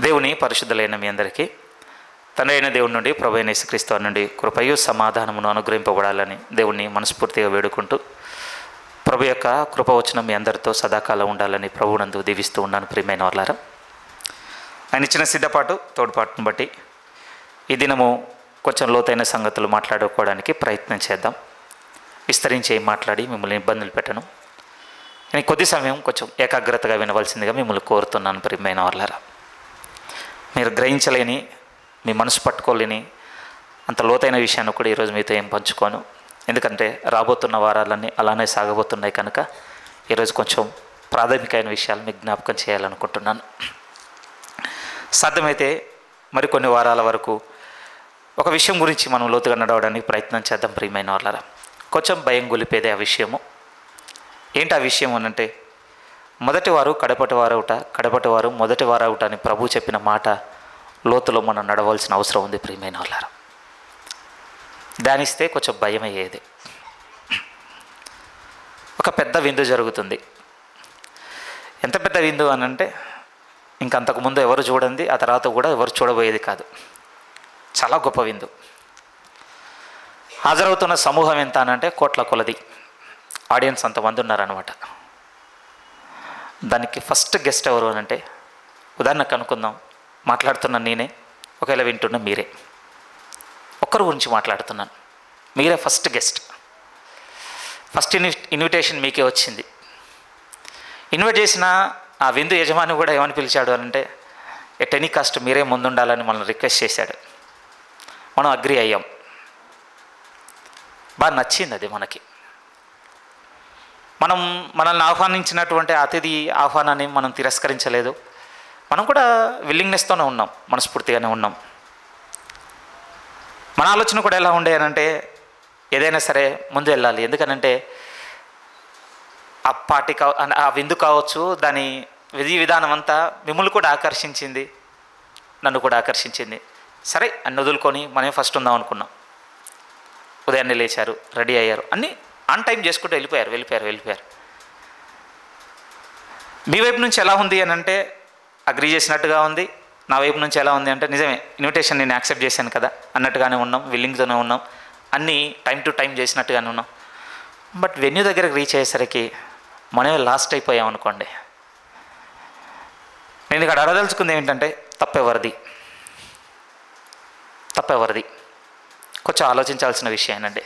దేవుని పరిశుద్ధులైన మీ అందరికీ తండ్రి అయిన దేవుడి నుండి ప్రభు అయిన యేసుక్రీస్తు నుండి కృపయు సమాధానమును అనుగ్రహింపబడాలని దేవుణ్ణి మనస్ఫూర్తిగా వేడుకుంటూ ప్రభు యొక్క కృప వచ్చిన మీ అందరితో సదాకాలం ఉండాలని ప్రభువునందు దీవిస్తూ ఉన్నాను. ప్రియమైన వాళ్ళారా, ఆయన ఇచ్చిన సిద్ధపాటు తోడ్పాటును బట్టి ఈ దినము కొంచెం లోతైన సంగతులు మాట్లాడుకోవడానికి ప్రయత్నం చేద్దాం. విస్తరించి మాట్లాడి మిమ్మల్ని ఇబ్బందులు పెట్టను. నేను కొద్ది సమయం కొంచెం ఏకాగ్రతగా వినవలసిందిగా మిమ్మల్ని కోరుతున్నాను. ప్రియమైన వాళ్ళారా, మీరు గ్రహించలేని, మీ మనసు పట్టుకోలేని అంత లోతైన విషయాన్ని కూడా ఈరోజు మీతో ఏం పంచుకోను. ఎందుకంటే రాబోతున్న వారాలన్నీ అలానే సాగబోతున్నాయి కనుక ఈరోజు కొంచెం ప్రాథమికమైన విషయాలు మీకు జ్ఞాపకం చేయాలనుకుంటున్నాను. సాధ్యమైతే మరికొన్ని వారాల వరకు ఒక విషయం గురించి మనం లోతుగా నడవడానికి ప్రయత్నం చేద్దాం. ప్రియమైన వాళ్ళారా, కొంచెం భయం గొలిపేదే ఆ విషయము. ఏంటి ఆ విషయం అనంటే, మొదటివారు కడపటి వారవుట, కడపటి వారు మొదటి వారవుట అని ప్రభు చెప్పిన మాట లోతులో మనం నడవలసిన అవసరం ఉంది. ప్రియమైన వాళ్ళారా, ధ్యానిస్తే కొంచెం భయం అయ్యేది. ఒక పెద్ద విందు జరుగుతుంది. ఎంత పెద్ద విందు అనంటే ఇంకంతకుముందు ఎవరు చూడండి, ఆ తర్వాత కూడా ఎవరు చూడబోయేది కాదు. చాలా గొప్ప విందు. హాజరవుతున్న సమూహం ఎంత అనంటే కోట్ల కొలది ఆడియన్స్ అంతమంది ఉన్నారనమాట. దానికి ఫస్ట్ గెస్ట్ ఎవరు అనంటే, ఉదాహరణకు అనుకుందాం, మాట్లాడుతున్న నేనే, ఒకవేళ వింటున్న మీరే. ఒక్కరి గురించి మాట్లాడుతున్నాను, మీరే ఫస్ట్ గెస్ట్. ఫస్ట్ ఇన్విటేషన్ మీకే వచ్చింది. ఇన్వైట్ చేసిన ఆ విందు యజమాని కూడా ఏమని పిలిచాడు అనంటే, ఎట్ ఎనీ కాస్ట్ మీరే ముందుండాలని మనల్ని రిక్వెస్ట్ చేశాడు. మనం అగ్రి అయ్యాం. బాగా నచ్చింది అది మనకి. మనల్ని ఆహ్వానించినటువంటి అతిథి ఆహ్వానాన్ని మనం తిరస్కరించలేదు. మనం కూడా విల్లింగ్నెస్తోనే ఉన్నాం, మనస్ఫూర్తిగానే ఉన్నాం. మన ఆలోచన కూడా ఎలా ఉండే అనంటే, ఏదైనా సరే ముందు వెళ్ళాలి. ఎందుకనంటే ఆ పార్టీ ఆ విందు కావచ్చు, దాని విధి విధానం అంతా మిమ్మల్ని కూడా ఆకర్షించింది, నన్ను కూడా ఆకర్షించింది. సరే అన్ని వదులుకొని మనమే ఫస్ట్ ఉందాం అనుకున్నాం. ఉదయాన్నే లేచారు, రెడీ అయ్యారు, అన్నీ ఆన్ టైం చేసుకుంటూ వెళ్ళిపోయారు. మీ వైపు నుంచి ఎలా ఉంది అని అంటే అగ్రీ చేసినట్టుగా ఉంది. నా వైపు నుంచి ఎలా ఉంది అంటే, నిజమే ఇన్విటేషన్ నేను యాక్సెప్ట్ చేశాను కదా అన్నట్టుగానే ఉన్నాం, విల్లింగ్తోనే ఉన్నాం, అన్నీ టైం టు టైం చేసినట్టుగానే ఉన్నాం. బట్ వెన్యూ దగ్గరకు రీచ్ అయ్యేసరికి మనమే లాస్ట్ అయిపోయాం అనుకోండి. నేను ఇక్కడ అడదలుచుకుంది ఏంటంటే, తప్పెవరిది కొంచెం ఆలోచించాల్సిన విషయమేనండి.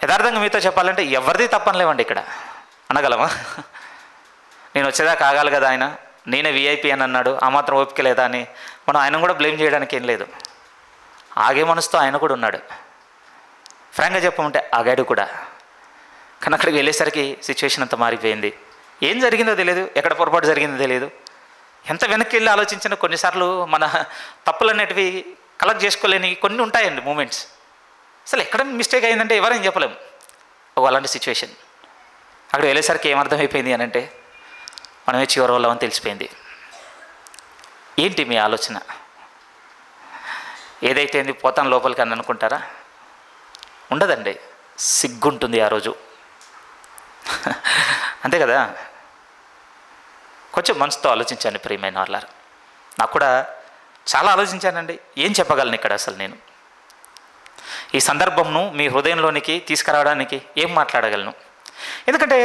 యథార్థంగా మీతో చెప్పాలంటే ఎవరిది తప్పనిలేవండి. ఇక్కడ అనగలమా? నేను వచ్చేదాకా ఆగాలి కదా, ఆయన నేనే విఐపి అని అన్నాడు, ఆ మాత్రం ఓపిక లేదా అని మనం ఆయన కూడా బ్లేమ్ చేయడానికి ఏం లేదు. ఆగే మనసుతో ఆయన కూడా ఉన్నాడు. ఫ్రాంక్గా చెప్పమంటే ఆగాడు కూడా. కానీ అక్కడికి వెళ్ళేసరికి సిచ్యువేషన్ అంతా మారిపోయింది. ఏం జరిగిందో తెలియదు, ఎక్కడ పొరపాటు జరిగిందో తెలియదు. ఎంత వెనక్కి వెళ్ళి ఆలోచించినా కొన్నిసార్లు మన తప్పులు అనేటివి కలెక్ట్ చేసుకోలేని కొన్ని ఉంటాయండి మూమెంట్స్. అసలు ఎక్కడ మిస్టేక్ అయిందంటే ఎవరేం చెప్పలేము. అలాంటి సిచ్యువేషన్. అక్కడ వెళ్ళేసరికి ఏమర్థమైపోయింది అని అంటే, మనమే చివరి వాళ్ళమని తెలిసిపోయింది. ఏంటి మీ ఆలోచన? ఏదైతే ఏంది పోతాను లోపలికి అని అనుకుంటారా? ఉండదండి, సిగ్గుంటుంది ఆ రోజు. అంతే కదా. కొంచెం మనసుతో ఆలోచించండి ప్రియమైన వాళ్ళారు. నాకు కూడా చాలా ఆలోచించానండి. ఏం చెప్పగలను ఇక్కడ అసలు నేను ఈ సందర్భంను మీ హృదయంలోనికి తీసుకురావడానికి ఏం మాట్లాడగలను? ఎందుకంటే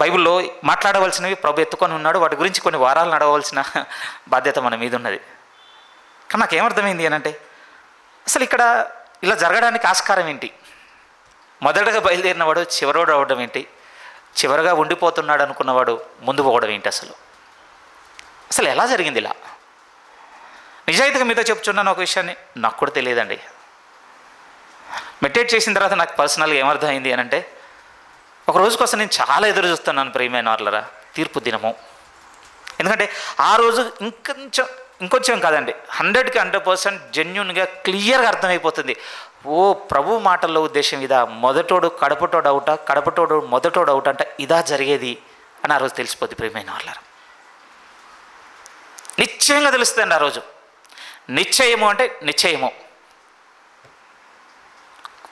బైబిల్లో మాట్లాడవలసినవి ప్రభు ఎత్తుకొని ఉన్నాడు. వాటి గురించి కొన్ని వారాలు నడవలసిన బాధ్యత మన మీద ఉన్నది. కానీ నాకేమర్థమైంది అనంటే, అసలు ఇక్కడ ఇలా జరగడానికి ఆస్కారం ఏంటి? మొదటగా బయలుదేరిన వాడు చివరోడు అవడం ఏంటి? చివరగా ఉండిపోతున్నాడు అనుకున్నవాడు ముందు పోవడం ఏంటి? అసలు ఎలా జరిగింది ఇలా? నిజాయితీగా మీతో చెప్తున్నాను ఒక విషయాన్ని, నాకు కూడా తెలియదండి. మెడిటేట్ చేసిన తర్వాత నాకు పర్సనల్గా ఏమర్థమైంది అని అంటే, ఒక రోజు కోసం నేను చాలా ఎదురు చూస్తున్నాను ప్రియమైన వాళ్ళరా, తీర్పు దినము. ఎందుకంటే ఆ రోజు ఇంకొంచెం కాదండి, 100% జెన్యున్గా క్లియర్గా అర్థమైపోతుంది. ఓ ప్రభు మాటల్లో ఉద్దేశం ఇదా, మొదటోడు కడపటోడు అవుట, కడపటోడు మొదటోడు అవుట అంటే ఇదా జరిగేది అని ఆ రోజు తెలిసిపోద్ది ప్రియమైన వాళ్ళరా. నిశ్చయంగా తెలుస్తుందండి ఆ రోజు. నిశ్చయము అంటే నిశ్చయము.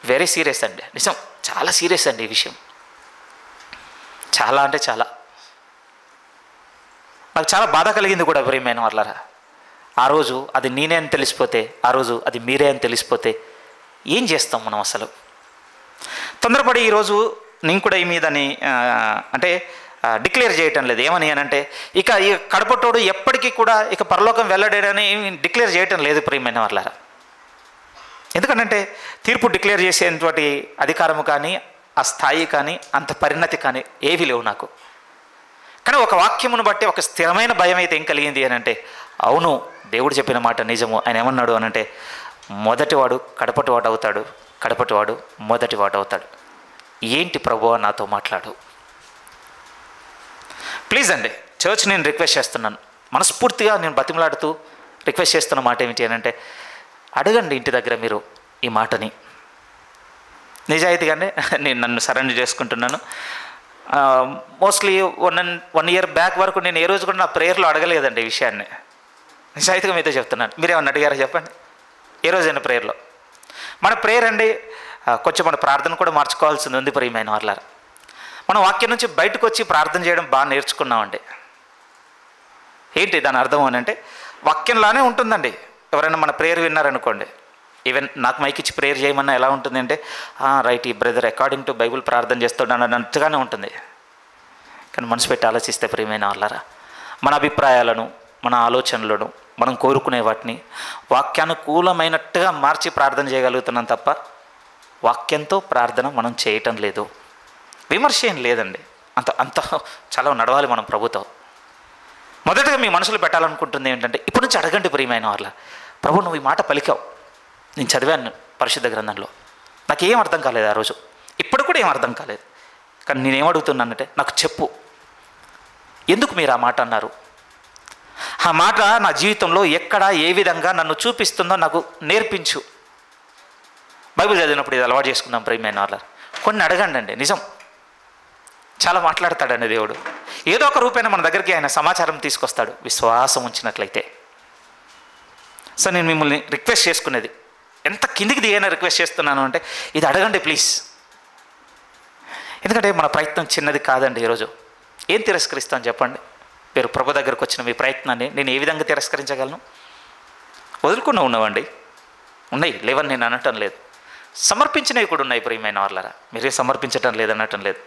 వెరీ సీరియస్ అండి, నిజం, చాలా సీరియస్ అండి ఈ విషయం. చాలా అంటే చాలా. నాకు చాలా బాధ కలిగింది కూడా ప్రియమైన వాళ్ళరా. ఆ రోజు అది నేనే అని తెలిసిపోతే, ఆ రోజు అది మీరే అని తెలిసిపోతే ఏం చేస్తాం మనం అసలు? తొందరపడి ఈరోజు నేను కూడా ఈ మీదని అంటే డిక్లేర్ చేయటం లేదు. ఏమని అని అంటే ఇక ఈ కడపటోడు ఎప్పటికీ కూడా ఇక పరలోకం వెళ్ళడని డిక్లేర్ చేయటం లేదు ప్రియమైన వాళ్ళారా. ఎందుకంటే తీర్పు డిక్లేర్ చేసేటువంటి అధికారము కానీ, ఆ స్థాయి కానీ, అంత పరిణతి కానీ ఏవి లేవు నాకు. కానీ ఒక వాక్యమును బట్టి ఒక స్థిరమైన భయం అయితే ఏం కలిగింది అని అంటే, అవును దేవుడు చెప్పిన మాట నిజము. ఆయన ఏమన్నాడు అని అంటే, మొదటివాడు కడపటివాడు అవుతాడు, కడపటివాడు మొదటివాడు అవుతాడు. ఏంటి ప్రభువా నాతో మాట్లాడు. ప్లీజ్ అండి, చర్చ్ నేను రిక్వెస్ట్ చేస్తున్నాను, మనస్ఫూర్తిగా నేను బతిమలాడుతూ రిక్వెస్ట్ చేస్తున్న మాట ఏమిటి అని అంటే, అడగండి ఇంటి దగ్గర మీరు ఈ మాటని. నిజాయితీగానే నేను నన్ను సరెండర్ చేసుకుంటున్నాను. మోస్ట్లీ 1 year బ్యాక్ వరకు నేను ఏ రోజు కూడా నా ప్రేయర్లో అడగలేదండి ఈ విషయాన్ని. నిజాయితీగా మీతో చెప్తున్నాను. మీరేమన్నా అడిగారా చెప్పండి ఏ రోజైనా ప్రేయర్లో? మన ప్రేయర్ అండి కొంచెం మన ప్రార్థన కూడా మార్చుకోవాల్సింది ఉంది ప్రియమైన వాళ్ళారా. మనం వాక్యం నుంచి బయటకు వచ్చి ప్రార్థన చేయడం బాగా నేర్చుకున్నామండి. ఏంటి దాని అర్థం అని అంటే, వాక్యంలానే ఉంటుందండి. ఎవరైనా మన ప్రేయర్ విన్నారనుకోండి, ఈవెన్ నాకు మైక్ ఇచ్చి ప్రేయర్ చేయమన్నా ఎలా ఉంటుంది అంటే, రైట్ ఈ బ్రదర్ అకార్డింగ్ టు బైబుల్ ప్రార్థన చేస్తున్నాడు అన్నట్టుగానే ఉంటుంది. కానీ మనసు పెట్టి ఆలోచిస్తే ప్రియమైన వాళ్ళారా, మన అభిప్రాయాలను, మన ఆలోచనలను, మనం కోరుకునే వాటిని వాక్యానుకూలమైనట్టుగా మార్చి ప్రార్థన చేయగలుగుతున్నాం తప్ప వాక్యంతో ప్రార్థన మనం చేయటం లేదు. విమర్శ ఏం లేదండి, అంత చాలా నడవాలి మనం ప్రభుతో. మొదటగా మీ మనసులో పెట్టాలనుకుంటుంది ఏంటంటే, ఇప్పటి నుంచి అడగండి ప్రియమైన వాళ్ళ, ప్రభు నువ్వు ఈ మాట పలికావు, నేను చదివాను పరిశుద్ధ గ్రంథంలో, నాకేం అర్థం కాలేదు ఆ రోజు, ఇప్పుడు కూడా ఏం అర్థం కాలేదు. కానీ నేనేమడుగుతున్నానంటే, నాకు చెప్పు, ఎందుకు మీరు ఆ మాట అన్నారు? ఆ మాట నా జీవితంలో ఎక్కడ ఏ విధంగా నన్ను చూపిస్తుందో నాకు నేర్పించు. బైబిల్ చదివినప్పుడు ఇది అలవాటు చేసుకుందాం ప్రియమైన వాళ్ళ. కొన్ని అడగండి అండి, నిజం చాలా మాట్లాడతాడండి దేవుడు. ఏదో ఒక రూపైన మన దగ్గరికి ఆయన సమాచారం తీసుకొస్తాడు విశ్వాసం ఉంచినట్లయితే. సో నేను మిమ్మల్ని రిక్వెస్ట్ చేసుకునేది, ఎంత కిందికి దిగైనా రిక్వెస్ట్ చేస్తున్నాను అంటే, ఇది అడగండి ప్లీజ్. ఎందుకంటే మన ప్రయత్నం చిన్నది కాదండి. ఈరోజు ఏం తిరస్కరిస్తాను చెప్పండి? మీరు ప్రభు దగ్గరకు వచ్చిన మీ ప్రయత్నాన్ని నేను ఏ విధంగా తిరస్కరించగలను? వదులుకున్న ఉన్నవండి ఉన్నాయి, లేవని నేను అనటం లేదు. సమర్పించినవి కూడా ఉన్నాయి ప్రియమైన వాళ్ళరా, మీరే సమర్పించటం లేదనటం లేదు.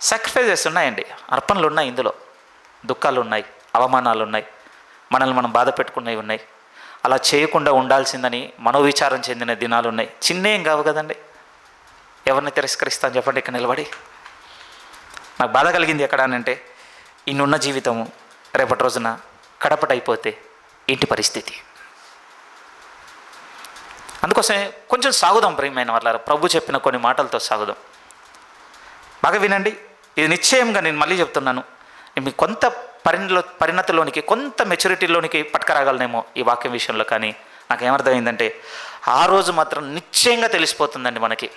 సాక్రిఫైజెస్ ఉన్నాయండి, అర్పణలు ఉన్నాయి, ఇందులో దుఃఖాలు ఉన్నాయి, అవమానాలు ఉన్నాయి, మనల్ని మనం బాధ పెట్టుకున్నవి ఉన్నాయి. అలా చేయకుండా ఉండాల్సిందని మనోవిచారం చెందిన దినాలు ఉన్నాయి. చిన్నేం కావు కదండి. ఎవరిని తిరస్కరిస్తాను చెప్పండి ఇక్కడ నిలబడి? నాకు బాధ కలిగింది ఎక్కడ అంటే, ఇన్నున్న జీవితము రేపటి రోజున కడపటైపోతే ఏంటి పరిస్థితి? అందుకోసమే కొంచెం సాగుదాం ప్రియమైన వాళ్ళారా, ప్రభు చెప్పిన కొన్ని మాటలతో సాగుదాం. బాగా వినండి, ఇది నిశ్చయంగా నేను మళ్ళీ చెప్తున్నాను, మీ కొంత పరిణతిలోనికి, కొంత మెచ్యూరిటీలోనికి పట్టుకరాగలనేమో ఈ వాక్యం విషయంలో. కానీ నాకేమర్థమైందంటే, ఆ రోజు మాత్రం నిశ్చయంగా తెలిసిపోతుందండి మనకి.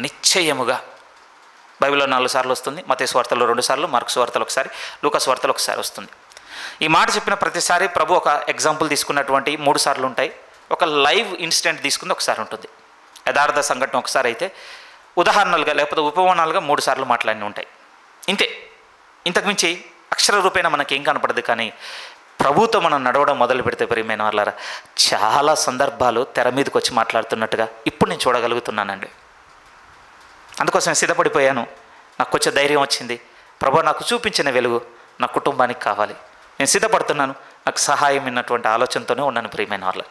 నిశ్చయముగా బైబిల్లో 4 సార్లు వస్తుంది, మత్తయి సువార్తలో 2 సార్లు, మార్కు సువార్తలో 1 సారి, లూకా సువార్తలో 1 సారి వస్తుంది. ఈ మాట చెప్పిన ప్రతిసారి ప్రభు ఒక ఎగ్జాంపుల్ తీసుకున్నటువంటి 3 సార్లు ఉంటాయి. ఒక లైవ్ ఇన్సిడెంట్ తీసుకుంది 1 సారి ఉంటుంది. యథార్థ సంఘటన 1 సారి అయితే, ఉదాహరణలుగా లేకపోతే ఉపమానాలుగా 3 సార్లు మాట్లాడిని ఉంటాయి. ఇంతే, ఇంతకుమించి అక్షర రూపేణ మనకేం కనపడదు. కానీ ప్రభుతో మనం నడవడం మొదలు పెడితే ప్రియమైన వాళ్ళారా, చాలా సందర్భాలు తెర మీదకి వచ్చి మాట్లాడుతున్నట్టుగా ఇప్పుడు నేను చూడగలుగుతున్నానండి. అందుకోసం సిద్ధపడిపోయాను. నాకు కొంచెం ధైర్యం వచ్చింది. ప్రభు నాకు చూపించిన వెలుగు నా కుటుంబానికి కావాలి, నేను సిద్ధపడుతున్నాను, నాకు సహాయం ఉన్నటువంటి ఆలోచనతోనే ఉన్నాను ప్రియమైన వాళ్ళ.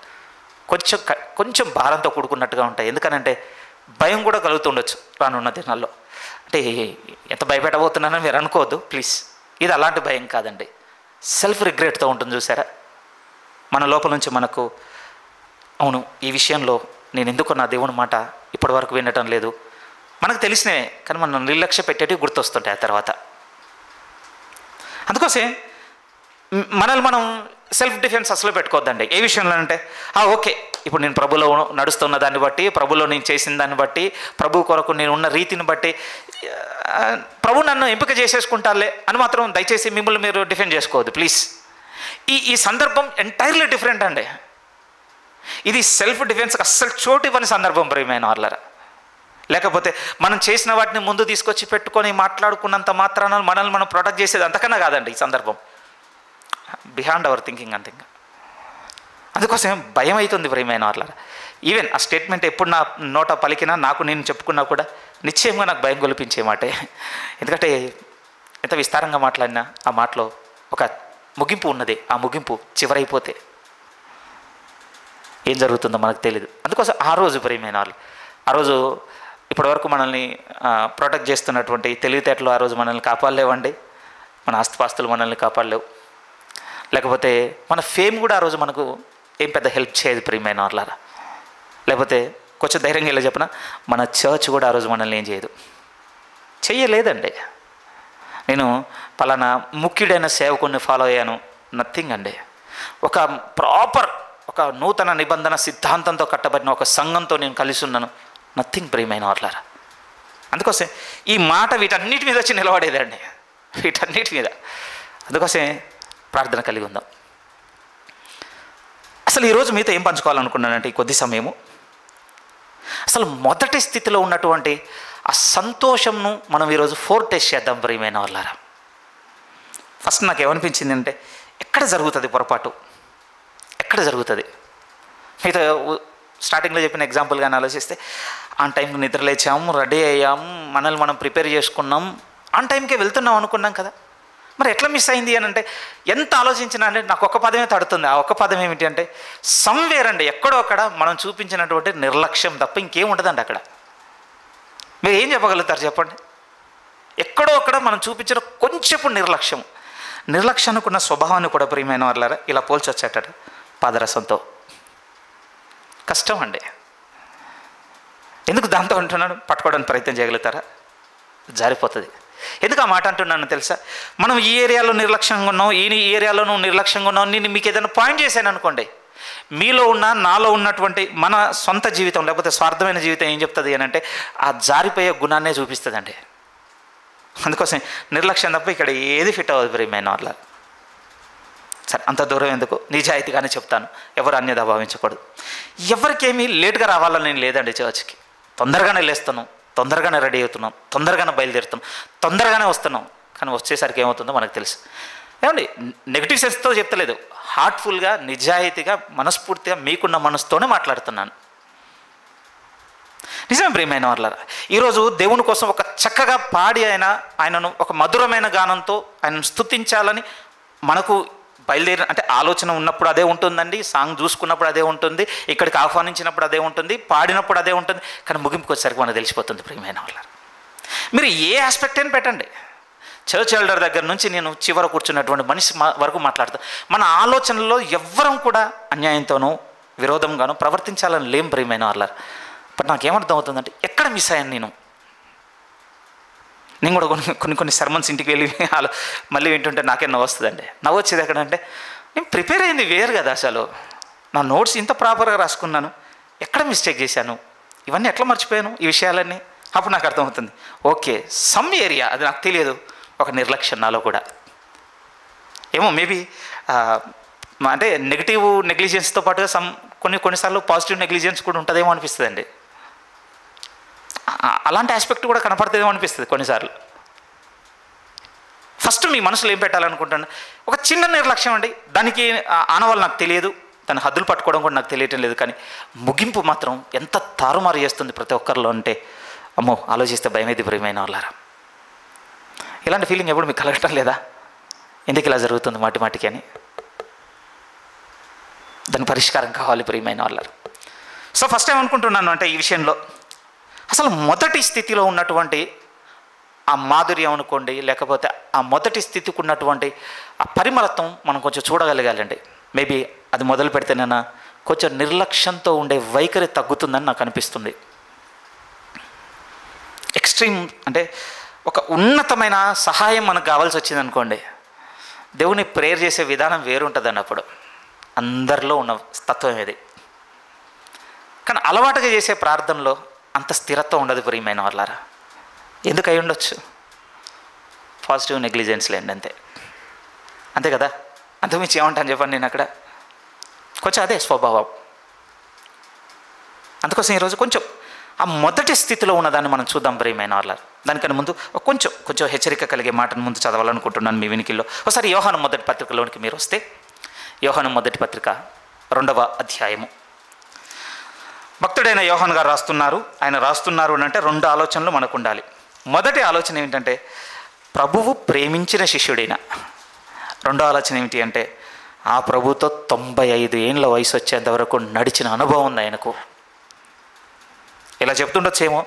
కొంచెం భారంతో కూడుకున్నట్టుగా ఉంటాయి. ఎందుకనంటే భయం కూడా కలుగుతుండొచ్చు రానున్న దినాల్లో. అంటే ఎంత భయపెట్టబోతున్నానని మీరు అనుకోవద్దు ప్లీజ్. ఇది అలాంటి భయం కాదండి, సెల్ఫ్ రిగ్రెట్తో ఉంటుంది చూసారా. మన లోపల నుంచి మనకు, అవును ఈ విషయంలో నేను ఎందుకు నా దేవుని మాట ఇప్పటి వరకు వినటం లేదు, మనకు తెలిసినవే కానీ మనం నిర్లక్ష్య పెట్టేటివి గుర్తొస్తుంటాయి ఆ తర్వాత. అందుకోసం మనల్ని మనం సెల్ఫ్ డిఫెన్స్ అసలు పెట్టుకోవద్దండి. ఏ విషయంలో అంటే, ఓకే ఇప్పుడు నేను ప్రభులో నడుస్తున్న దాన్ని బట్టి, ప్రభులో నేను చేసిన దాన్ని బట్టి, ప్రభు కొరకు నేను ఉన్న రీతిని బట్టి ప్రభు నన్ను ఎంపిక చేసేసుకుంటాలే అని మాత్రం దయచేసి మిమ్మల్ని మీరు డిఫెండ్ చేసుకోవద్దు ప్లీజ్. ఈ సందర్భం ఎంటైర్లీ డిఫరెంట్ అండి. ఇది సెల్ఫ్ డిఫెన్స్కి అస్సలు చోటు ఇవ్వని సందర్భం ప్రియమైన వాళ్ళరా. లేకపోతే మనం చేసిన వాటిని ముందు తీసుకొచ్చి పెట్టుకొని మాట్లాడుకున్నంత మాత్రాన మనల్ని మనం ప్రొటెక్ట్ చేసేది అంతకన్నా కాదండి ఈ సందర్భం. బియాండ్ అవర్ థింకింగ్ అంతే. అందుకోసం భయం అవుతుంది ప్రియమైన వాళ్ళారా. ఈవెన్ ఆ స్టేట్మెంట్ ఎప్పుడు నా నోట పలికినా, నాకు నేను చెప్పుకున్నా కూడా నిశ్చయంగా నాకు భయం గొలిపించే మాటే. ఎందుకంటే ఎంత విస్తారంగా మాట్లాడినా ఆ మాటలో ఒక ముగింపు ఉన్నది. ఆ ముగింపు చివరైపోతే ఏం జరుగుతుందో మనకు తెలియదు. అందుకోసం ఆ రోజు ప్రియమైన వాళ్ళు, ఆ రోజు ఇప్పటివరకు మనల్ని ప్రొటెక్ట్ చేస్తున్నటువంటి తెలివితేటలు ఆ రోజు మనల్ని కాపాడలేవండి. మన ఆస్తిపాస్తులు మనల్ని కాపాడలేవు. లేకపోతే మన ఫేమ్ కూడా ఆ రోజు మనకు ఏం పెద్ద హెల్ప్ చేయదు ప్రియమైన వాళ్ళారా. లేకపోతే కొంచెం ధైర్యంగా ఇలా చెప్పిన, మన చర్చ్ కూడా ఆ రోజు మనల్ని ఏం చేయదు, చెయ్యలేదండి. నేను పలానా ముఖ్యుడైన సేవకుని ఫాలో అయ్యాను, నథింగ్ అండి. ఒక ప్రాపర్ ఒక నూతన నిబంధన సిద్ధాంతంతో కట్టబడిన ఒక సంఘంతో నేను కలిసి ఉన్నాను, నథింగ్ ప్రియమైన వాళ్ళారా. అందుకోసం ఈ మాట వీటన్నిటి మీద వచ్చి నిలబడేదండి, వీటన్నిటి మీద. అందుకోసమే ప్రార్థన కలిగి ఉందాం. అసలు ఈరోజు మీతో ఏం పంచుకోవాలనుకున్నానంటే ఈ కొద్ది సమయము, అసలు మొదటి స్థితిలో ఉన్నటువంటి ఆ సంతోషంను మనం ఈరోజు టెస్ట్ చేద్దాం ప్రియమైన వాళ్ళారా. ఫస్ట్ నాకు ఏమనిపించింది అంటే, ఎక్కడ జరుగుతుంది పొరపాటు, ఎక్కడ జరుగుతుంది? మీతో స్టార్టింగ్లో చెప్పిన ఎగ్జాంపుల్ కానీ ఆలోచిస్తే, ఆన్ టైంకి నిద్ర లేచాము, రెడీ అయ్యాము, మనల్ని మనం ప్రిపేర్ చేసుకున్నాం, ఆన్ టైంకే వెళ్తున్నాం అనుకున్నాం కదా, మరి ఎట్లా మిస్ అయింది అని అంటే ఎంత ఆలోచించినా అంటే నాకు ఒక పదమే తడుతుంది. ఆ ఒక్క పదం ఏమిటి అంటే సమ్వేర్ అండి. ఎక్కడో అక్కడ మనం చూపించినటువంటి నిర్లక్ష్యం తప్ప ఇంకేం ఉండదండి అక్కడ. మీరు ఏం చెప్పగలుగుతారు చెప్పండి? ఎక్కడో అక్కడ మనం చూపించిన కొంచెపు నిర్లక్ష్యానికి ఉన్న స్వభావాన్ని కూడా ప్రియమైన వాళ్ళారా ఇలా పోల్చొచ్చేట పాదరసంతో. కష్టం అండి. ఎందుకు దాంతో అంటున్నాను? పట్టుకోవడానికి ప్రయత్నం చేయగలుగుతారా? జారిపోతుంది. ఎందుకు ఆ మాట అంటున్నాను తెలుసా? మనం ఈ ఏరియాలో నిర్లక్ష్యంగా ఉన్నాం, ఈ ఏరియాలో నువ్వు నిర్లక్ష్యంగా ఉన్నావు, నేను మీకు ఏదైనా పాయింట్ చేశాను అనుకోండి, మీలో ఉన్న నాలో ఉన్నటువంటి మన సొంత జీవితం లేకపోతే స్వార్థమైన జీవితం ఏం చెప్తుంది అని అంటే ఆ జారిపోయే గుణాన్నే చూపిస్తుందండి. అందుకోసం నిర్లక్ష్యం తప్ప ఇక్కడ ఏది ఫిట్ అవ్వదు ప్రియమైన వాళ్ళ. సరే, అంత దూరం ఎందుకు, నిజాయితీగానే చెప్తాను, ఎవరు అన్యదా భావించకూడదు. ఎవరికేమీ లేట్గా రావాలని నేను లేదండి చర్చ్కి. తొందరగానే లేస్తున్నాం, తొందరగానే రెడీ అవుతున్నాం, తొందరగానే బయలుదేరుతున్నాం, తొందరగానే వస్తున్నాం. కానీ వచ్చేసరికి ఏమవుతుందో మనకు తెలుసు. ఏమండి, నెగిటివ్ సెన్స్తో చెప్తలేదు, హార్ట్ఫుల్గా నిజాయితీగా మనస్ఫూర్తిగా మీకున్న మనసుతోనే మాట్లాడుతున్నాను. నిజమే ప్రియమైన వాళ్ళారా. ఈరోజు దేవుని కోసం ఒక చక్కగా పాడి ఆయనను ఒక మధురమైన గానంతో ఆయనను స్తుతించాలని మనకు బయలుదేరి అంటే ఆలోచన ఉన్నప్పుడు అదే ఉంటుందండి, సాంగ్ చూసుకున్నప్పుడు అదే ఉంటుంది, ఇక్కడికి ఆహ్వానించినప్పుడు అదే ఉంటుంది, పాడినప్పుడు అదే ఉంటుంది. కానీ ముగింపుకి వచ్చేసరికి మనకు తెలిసిపోతుంది ప్రియమైన వాళ్ళారా. మీరు ఏ ఆస్పెక్ట్ అయినా పెట్టండి, చర్చ్ ఎల్డర్ దగ్గర నుంచి నేను చివర కూర్చున్నటువంటి మనిషి వరకు మాట్లాడతాను. మన ఆలోచనలో ఎవ్వరం కూడా అన్యాయంతోనూ విరోధంగానూ ప్రవర్తించాలని లేం ప్రియమైన వాళ్ళారా. బట్ నాకేమర్థం అవుతుందంటే ఎక్కడ మిస్ అయ్యాను నేను కూడా కొన్ని సర్మన్స్ ఇంటికి వెళ్ళి మళ్ళీ వింటుంటే నాకే నవ్వు వస్తుందండి. నవ్వు వచ్చేది ఎక్కడంటే నేను ప్రిపేర్ అయింది వేరు కదా, అసలు నా నోట్స్ ఇంత ప్రాపర్గా రాసుకున్నాను, ఎక్కడ మిస్టేక్ చేశాను, ఇవన్నీ ఎట్లా మర్చిపోయాను ఈ విషయాలన్నీ. అప్పుడు నాకు అర్థమవుతుంది, ఓకే సమ్ ఏరియా అది నాకు తెలియదు, ఒక నిర్లక్ష్యం నాలో కూడా ఏమో మేబీ అంటే నెగిటివ్ నెగ్లిజెన్స్తో పాటుగా కొన్నిసార్లు పాజిటివ్ నెగ్లిజెన్స్ కూడా ఉంటుందేమో అనిపిస్తుందండి. అలాంటి ఆస్పెక్ట్ కూడా కనపడుతుందేమో అనిపిస్తుంది కొన్నిసార్లు. ఫస్ట్ మీ మనసులో ఏం పెట్టాలనుకుంటాను, ఒక చిన్న నిర్లక్ష్యం అండి, దానికి ఆనవాళ్ళు నాకు తెలియదు, దాని హద్దులు పట్టుకోవడం కూడా నాకు తెలియటం లేదు, కానీ ముగింపు మాత్రం ఎంత తారుమారు చేస్తుంది ప్రతి ఒక్కరిలో అంటే అమ్మో ఆలోచిస్తే భయమేది ప్రియమైన వాళ్ళారా. ఇలాంటి ఫీలింగ్ ఎప్పుడు మీకు కలగటం లేదా? ఎందుకు ఇలా జరుగుతుంది మాటికి అని? దాని పరిష్కారం కావాలి ప్రియమైన వాళ్ళారు. సో ఫస్ట్ ఏమనుకుంటున్నాను అంటే ఈ విషయంలో అసలు మొదటి స్థితిలో ఉన్నటువంటి ఆ మాధుర్యం అనుకోండి, లేకపోతే ఆ మొదటి స్థితికి ఉన్నటువంటి ఆ పరిమళత్వం మనం కొంచెం చూడగలగాలండి. మేబీ అది మొదలు పెడితేనైనా కొంచెం నిర్లక్ష్యంతో ఉండే వైఖరి తగ్గుతుందని నాకు అనిపిస్తుంది. ఎక్స్ట్రీమ్ అంటే ఒక ఉన్నతమైన సహాయం మనకు కావాల్సి వచ్చింది అనుకోండి, దేవుని ప్రేయర్ చేసే విధానం వేరుంటుంది అన్నప్పుడు. అందరిలో ఉన్న తత్వం ఇది. కానీ అలవాటుగా చేసే ప్రార్థనలో అంత స్థిరత్వం ఉండదు ప్రియమైన వాళ్ళారా. ఎందుకు అయి ఉండొచ్చు? పాజిటివ్ నెగ్లిజెన్స్ లేండి, అంతే కదా. అంతకుమించి ఏమంటాను చెప్పండి నేను అక్కడ కొంచెం అదే స్వభావం. అందుకోసం ఈరోజు కొంచెం ఆ మొదటి స్థితిలో ఉన్నదాన్ని మనం చూద్దాం ప్రియమైన వాళ్ళారు. దానికన్నా ముందు కొంచెం హెచ్చరిక కలిగే మాటను ముందు చదవాలనుకుంటున్నాను మీ వినికిల్లో. ఒకసారి యోహాను మొదటి పత్రికలోనికి మీరు వస్తే యోహాను మొదటి పత్రిక 2వ అధ్యాయము. భక్తుడైన యోహాను గారు ఆయన రాస్తున్నారు అంటే 2 ఆలోచనలు మనకు ఉండాలి. మొదటి ఆలోచన ఏమిటంటే ప్రభువు ప్రేమించిన శిష్యుడైన. రెండో ఆలోచన ఏమిటి అంటే ఆ ప్రభుతో 95 ఏళ్ళ వయసు వచ్చేంత వరకు నడిచిన అనుభవం ఉంది ఆయనకు. ఇలా చెప్తుండొచ్చేమో,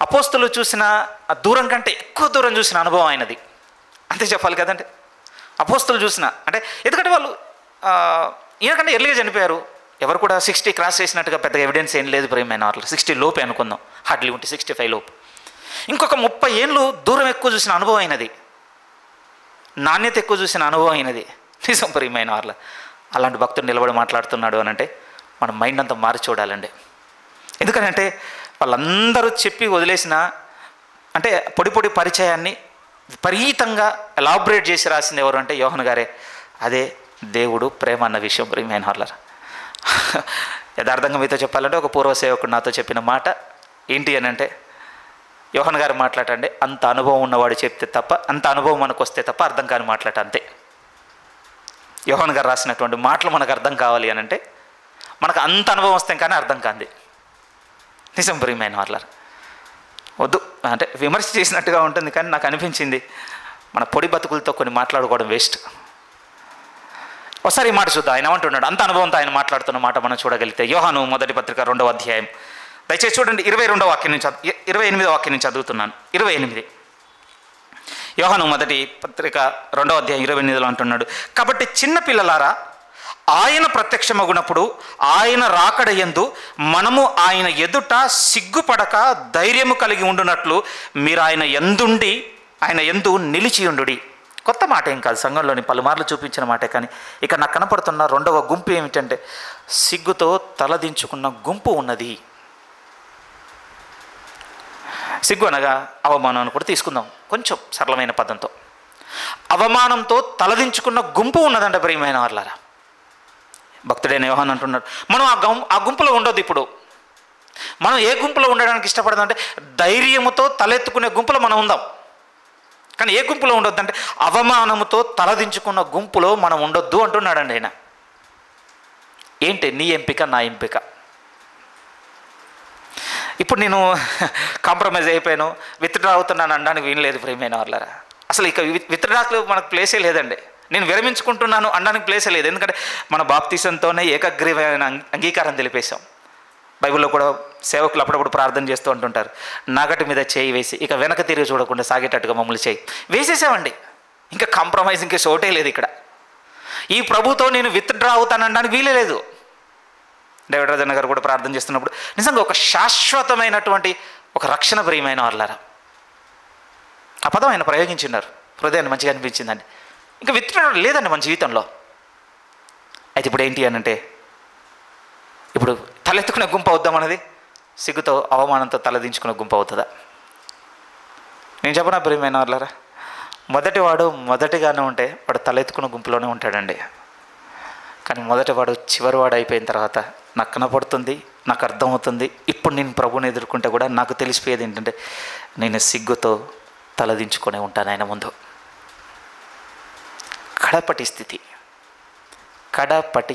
అపోస్తులు చూసిన దూరం కంటే ఎక్కువ దూరం చూసిన అనుభవం ఆయనది, అంతే చెప్పాలి కదండి. అపోస్తులు చూసిన అంటే ఎందుకంటే వాళ్ళు ఈయనకంటే ఎర్లీగా చనిపోయారు. ఎవరు కూడా 60 క్రాస్ చేసినట్టుగా పెద్దగా ఎవిడెన్స్ ఏం లేదు ప్రేమైన వాళ్ళు. 60 లోపే అనుకుందాం, హార్డ్లీ ఉంటే 65 లోపు. ఇంకొక 30 ఏళ్ళు దూరం ఎక్కువ చూసిన అనుభవం అయినది, నాణ్యత ఎక్కువ చూసిన అనుభవం అయినది. నిజం ప్రియమైన వాళ్ళ అలాంటి భక్తుడు నిలబడి మాట్లాడుతున్నాడు అని అంటే మన మైండ్ అంతా మారి చూడాలండి. ఎందుకంటే వాళ్ళందరూ చెప్పి వదిలేసిన అంటే పొడి పరిచయాన్ని విపరీతంగా ఎలాబరేట్ చేసి రాసింది ఎవరు అంటే యోహాను గారే. అదే దేవుడు ప్రేమ అన్న విషయం ప్రియమైన వాళ్ళ. యథార్థంగా మీతో చెప్పాలంటే ఒక పూర్వ సేవకుడు నాతో చెప్పిన మాట ఏంటి అని అంటే, యోహాను గారు మాట్లాడండి అంత అనుభవం ఉన్నవాడు చెప్తే తప్ప, అంత అనుభవం మనకు వస్తే తప్ప అర్థం కాని మాట్లాట అంతే. యోహాను గారు రాసినటువంటి మాటలు మనకు అర్థం కావాలి అని అంటే మనకు అంత అనుభవం వస్తే కానీ అర్థం కాంది. నిజం ప్రియమైన వాళ్ళ. వద్దు అంటే విమర్శ చేసినట్టుగా ఉంటుంది, కానీ నాకు అనిపించింది మన పొడి బతుకులతో కొన్ని మాట్లాడుకోవడం వేస్ట్. ఒకసారి ఈ మాట చూద్దాం, ఆయన ఏమంటున్నాడు. అంత అనుభవంతో ఆయన మాట్లాడుతున్న మాట మనం చూడగలిగితే యోహాను మొదటి పత్రిక 2వ అధ్యాయం దయచేసి చూడండి. 22వ వాక్యం నుంచి 28వ వాక్యం నుంచి చదువుతున్నాను. 28 యోహాను మొదటి పత్రిక 2వ అధ్యాయం 28లో అంటున్నాడు, కాబట్టి చిన్నపిల్లలారా ఆయన ప్రత్యక్షమగునప్పుడు ఆయన రాకడ యందు మనము ఆయన ఎదుట సిగ్గుపడక ధైర్యము కలిగి ఉండునట్లు మీరు ఆయన యందు నిలిచియుండుడి. కొత్త మాట ఏం కాదు, సంఘంలోని పలుమార్లు చూపించిన మాటే. కానీ ఇక నాకు కనపడుతున్న 2వ గుంపు ఏమిటంటే సిగ్గుతో తలదించుకున్న గుంపు ఉన్నది. సిగ్గు అనగా అవమానం అని కూడా తీసుకుందాం కొంచెం సరళమైన పదంతో. అవమానంతో తలదించుకున్న గుంపు ఉన్నదంట ప్రియమైన వాళ్ళారా. భక్తుడైన యోహాను అంటున్నాడు మనం ఆ గుంపులో ఉండొద్దు. ఇప్పుడు మనం ఏ గుంపులో ఉండడానికి ఇష్టపడదాం అంటే ధైర్యముతో తలెత్తుకునే గుంపులో మనం ఉందాం. కానీ ఏ గుంపులో ఉండొద్దు అంటే అవమానముతో తలదించుకున్న గుంపులో మనం ఉండొద్దు అంటున్నాడండి ఆయన. ఏంటి నీ ఎంపిక, నా ఎంపిక. ఇప్పుడు నేను కాంప్రమైజ్ అయిపోయాను, విత్డ్రా అవుతున్నాను అనడానికి వీలు ప్రియమైన వాళ్ళారా. అసలు ఇక విత్డ్రాకు మనకు ప్లేసే లేదండి. నేను విరమించుకుంటున్నాను అనడానికి ప్లేసే లేదు. ఎందుకంటే మన బాప్తిసంతోనే ఏకగ్రీవమైన అంగీకారం తెలిపేశాం. బైబిల్లో కూడా సేవకులు అప్పుడప్పుడు ప్రార్థన చేస్తూ అంటుంటారు, నాగటి మీద చేయి వేసి ఇక వెనక తిరిగి చూడకుండా సాగేటట్టుగా మమ్మల్ని చేయి వేసేసామండి. ఇంకా కాంప్రమైజ్ ఇంకా చోటే లేదు ఇక్కడ. ఈ ప్రభుతో నేను విత్డ్రా అవుతానడానికి వీలే లేదు. డేవిడ్ రాజన్న గారు కూడా ప్రార్థన చేస్తున్నప్పుడు నిజంగా ఒక శాశ్వతమైనటువంటి ఒక రక్షణ ప్రియమైన వాళ్ళారా ఆ పదం ఆయన ప్రయోగించినారు. హృదయాన్ని మంచిగా అనిపించిందండి. ఇంకా విత్డ్రా లేదండి మన జీవితంలో. అయితే ఇప్పుడు ఏంటి అని అంటే ఇప్పుడు తలెత్తుకునే గుంపు అవుద్దామన్నది సిగ్గుతో అవమానంతో తలదించుకునే గుంపు అవుతుందా? నేను చెప్పనా ప్రియమైన వాళ్ళారా, మొదటివాడు మొదటిగానే ఉంటే వాడు తలెత్తుకున్న గుంపులోనే ఉంటాడండి. కానీ మొదటివాడు చివరివాడు అయిపోయిన తర్వాత నాకు కనపడుతుంది, నాకు అర్థమవుతుంది, ఇప్పుడు నేను ప్రభుని ఎదుర్కొంటే కూడా నాకు తెలిసిపోయేది ఏంటంటే నేను సిగ్గుతో తలదించుకొని ఉంటాను ఆయన ముందు. కడపటి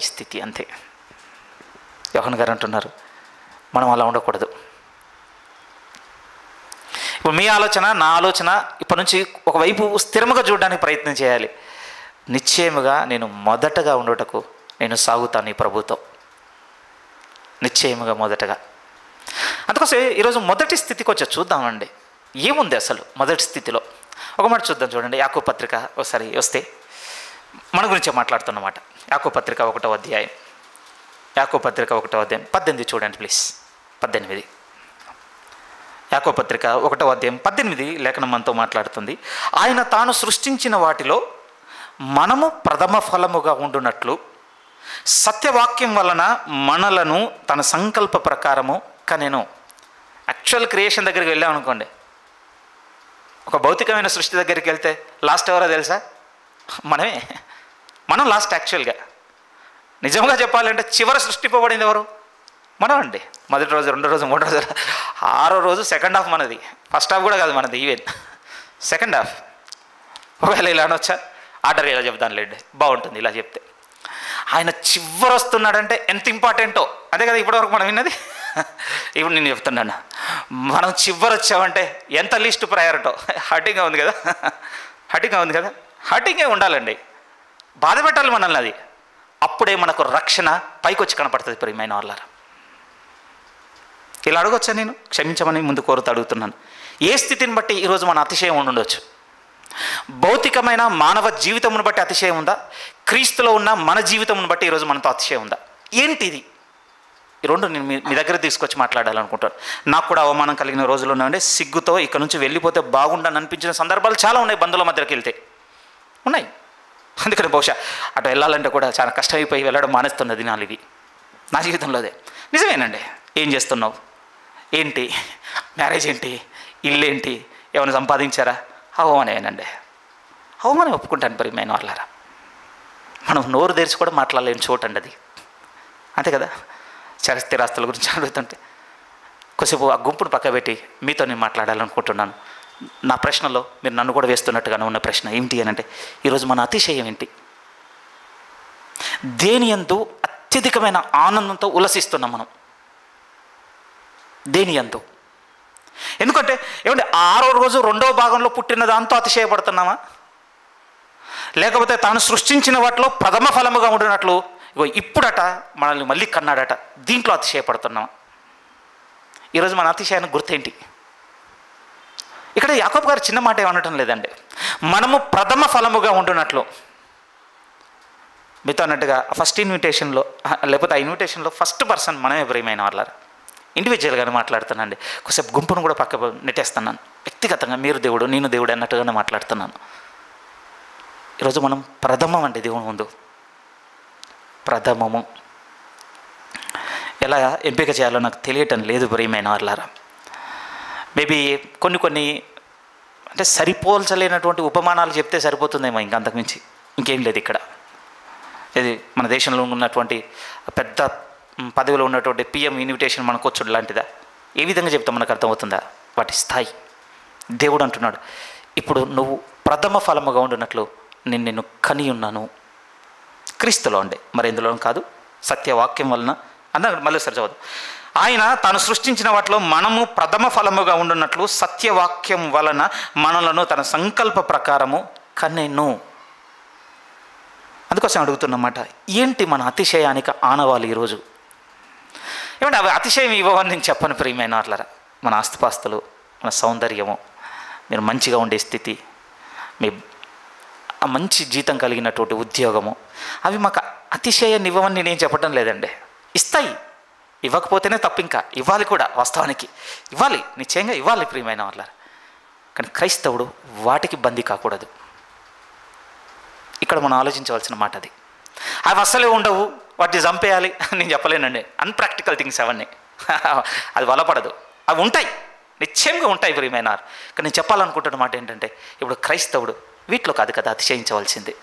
స్థితి అంతే. యోహాను గారు అంటున్నారు మనం అలా ఉండకూడదు. ఇప్పుడు మీ ఆలోచన నా ఆలోచన ఇప్పటి నుంచి ఒకవైపు స్థిరముగా చూడడానికి ప్రయత్నం చేయాలి. నిశ్చయముగా నేను మొదటగా ఉండటకు నేను సాగుతాను ఈ ప్రభుతో, నిశ్చయముగా మొదటగా. అందుకోసం ఈరోజు మొదటి స్థితికి వచ్చి చూద్దామండి. ఏముంది అసలు మొదటి స్థితిలో? ఒక మాట చూద్దాం. చూడండి యాకోబు పత్రిక ఒకసారి వస్తే మన గురించే మాట్లాడుతున్నమాట. యాకోబు పత్రిక 1వ అధ్యాయం 18 చూడండి ప్లీజ్. 18 యాకోబు పత్రిక 1వ అధ్యాయం 18 లేఖనం మనతో మాట్లాడుతుంది. ఆయన తాను సృష్టించిన వాటిలో మనము ప్రథమ ఫలముగా ఉండునట్లు సత్యవాక్యం వలన మనలను తన సంకల్ప ప్రకారము కనెను. యాక్చువల్ క్రియేషన్ దగ్గరికి వెళ్ళామనుకోండి, ఒక భౌతికమైన సృష్టి దగ్గరికి వెళ్తే లాస్ట్ ఎవరో తెలుసా? మనం లాస్ట్. యాక్చువల్గా నిజంగా చెప్పాలంటే చివరి సృష్టింపబడింది ఎవరు? మనం అండి. మొదటి రోజు, 2వ రోజు, 3వ రోజు, 6వ రోజు సెకండ్ హాఫ్ మనది. ఫస్ట్ హాఫ్ కూడా కాదు మనది, ఈవెన్ సెకండ్ హాఫ్. ఒకవేళ ఇలా అనొచ్చా? ఆర్డర్ ఇలా చెప్తాను లేండి, బాగుంటుంది ఇలా చెప్తే. ఆయన చివరి వస్తున్నాడంటే ఎంత ఇంపార్టెంటో, అదే కదా ఇప్పటివరకు మనం విన్నది. ఇప్పుడు నేను చెప్తున్నాను, మనం చివరి వచ్చామంటే ఎంత లిస్ట్ ప్రయారిటో. హర్టింగ్గా ఉంది కదా, హర్టింగ్గా ఉంది కదా, హర్టింగే ఉండాలండి, బాధ పెట్టాలి మనల్ని. అది అప్పుడే మనకు రక్షణ పైకి వచ్చి కనపడుతుంది. ప్రియమైన వాళ్ళారా, ఇలా అడగొచ్చా? నేను క్షమించమని ముందు కోరుతూ అడుగుతున్నాను. ఏ స్థితిని బట్టి ఈరోజు మన అతిశయం ఉండొచ్చు? భౌతికమైన మానవ జీవితమును బట్టి అతిశయం ఉందా? క్రీస్తులో ఉన్న మన జీవితమును బట్టి ఈరోజు మనతో అతిశయం ఉందా? ఏంటిది? ఈ రెండు నేను మీ దగ్గర తీసుకొచ్చి మాట్లాడాలనుకుంటాను. నాకు కూడా అవమానం కలిగిన రోజులు ఉన్నాయండి. సిగ్గుతో ఇక్కడ నుంచి వెళ్ళిపోతే బాగుండని అనిపించిన సందర్భాలు చాలా ఉన్నాయి. బంధువుల మధ్యకి వెళ్తే ఉన్నాయి. అందుకని బహుశా అటు వెళ్ళాలంటే కూడా చాలా కష్టమైపోయి వెళ్ళడం మానేస్తున్న దినాలు ఇవి నా జీవితంలోదే. నిజమేనండి. ఏం చేస్తున్నావు, ఏంటి, మ్యారేజ్ ఏంటి, ఇల్లు ఏంటి, ఏమైనా సంపాదించారా? అవమానమేనండి, అవమానం ఒప్పుకుంటాను. ప్రియమైన వాళ్ళారా, మనం నోరు తెరిచి కూడా మాట్లాడలేని చోటండి అది, అంతే కదా. స్థిరాస్తుల గురించి అడుగుతుంటే కొద్దిసేపు ఆ గుంపును పక్కబెట్టి మీతో నేను మాట్లాడాలనుకుంటున్నాను. నా ప్రశ్నలో మీరు నన్ను కూడా వేస్తున్నట్టుగానే ఉన్న ప్రశ్న ఏంటి అని అంటే, ఈరోజు మన అతిశయం ఏంటి? దేని యందు అత్యధికమైన ఆనందంతో ఉల్లసిస్తున్నాం మనం? దేని యందు? ఎందుకంటే ఏమంటే 6వ రోజు 2వ భాగంలో పుట్టిన దాంతో అతిశయపడుతున్నామా? లేకపోతే తాను సృష్టించిన వాటిలో ప్రథమ ఫలముగా ఉండినట్లు ఇగో ఇప్పుడట మనల్ని మళ్ళీ కన్నాడట, దీంట్లో అతిశయపడుతున్నామా? ఈరోజు మన అతిశయానికి గుర్తేంటి? ఇక్కడ యాకోబు గారు చిన్న మాట ఏమనటం లేదండి, మనము ప్రథమ ఫలముగా ఉండునట్లు. మీతో అన్నట్టుగా ఫస్ట్ ఇన్విటేషన్లో, లేకపోతే ఆ ఇన్విటేషన్లో ఫస్ట్ పర్సన్ మనమే. ప్రియమైన వాళ్ళారా, ఇండివిజువల్గానే మాట్లాడుతున్నానండి. కొద్దిసేపు గుంపును కూడా పక్క నెట్టేస్తున్నాను. వ్యక్తిగతంగా మీరు దేవుడు నేను దేవుడు అన్నట్టుగానే మాట్లాడుతున్నాను. ఈరోజు మనం ప్రథమం అండి దేవుని ముందు. ప్రథమము ఎలా ఎంపిక చేయాలో నాకు తెలియటం లేదు. ప్రియమైన వాళ్ళారా, మేబీ కొన్ని అంటే సరిపోల్చలేనటువంటి ఉపమానాలు చెప్తే సరిపోతుందేమో, ఇంకా అంతకుమించి ఇంకేం లేదు ఇక్కడ. ఇది మన దేశంలో ఉన్నటువంటి పెద్ద పదవిలో ఉన్నటువంటి పిఎం ఇన్విటేషన్ మనకు వచ్చుడు లాంటిదా? ఏ విధంగా చెప్తాం మనకు అర్థమవుతుందా? వాటి స్థాయి. దేవుడు అంటున్నాడు, ఇప్పుడు నువ్వు ప్రథమ ఫలముగా ఉండినట్లు నేను నిన్ను కని ఉన్నాను. క్రీస్తులో ఉండే, మరి ఎందులో కాదు, సత్యవాక్యం వలన అన్నాడు. మళ్ళీ సరి చదువు. ఆయన తాను సృష్టించిన వాటిలో మనము ప్రథమ ఫలముగా ఉండున్నట్లు సత్యవాక్యం వలన మనలను తన సంకల్ప ప్రకారము కన్నెను. అందుకోసం అడుగుతున్నమాట, ఏంటి మన అతిశయానికి ఆనవాళ్ళు ఈరోజు? ఏమంటే అవి అతిశయం ఇవ్వవని నేను చెప్పను. ప్రియమైన వాళ్ళారా, మన ఆస్తిపాస్తులు, మన సౌందర్యము, మీరు మంచిగా ఉండే స్థితి, మీ మంచి జీతం కలిగినటువంటి ఉద్యోగము, అవి మాకు అతిశయాన్ని ఇవ్వమని నేనేం చెప్పడం లేదండి. ఇస్తాయి, ఇవ్వకపోతేనే తప్పు. ఇంకా ఇవ్వాలి కూడా, వాస్తవానికి ఇవ్వాలి, నిశ్చయంగా ఇవ్వాలి ప్రియమైన వాళ్ళారా. కానీ క్రైస్తవుడు వాటికి బందీ కాకూడదు. ఇక్కడ మనం ఆలోచించవలసిన మాట అది. అవి అస్సలే ఉండవు, వాటిని చంపేయాలి నేను చెప్పలేనండి. అన్ప్రాక్టికల్ థింగ్స్ అవన్నీ. అది బలపడదు. అవి ఉంటాయి, నిశ్చయంగా ఉంటాయి ప్రియమైన. కానీ నేను చెప్పాలనుకుంటున్న మాట ఏంటంటే, ఇప్పుడు క్రైస్తవుడు వీటిలో కాదు కదా అతిశయించవలసింది.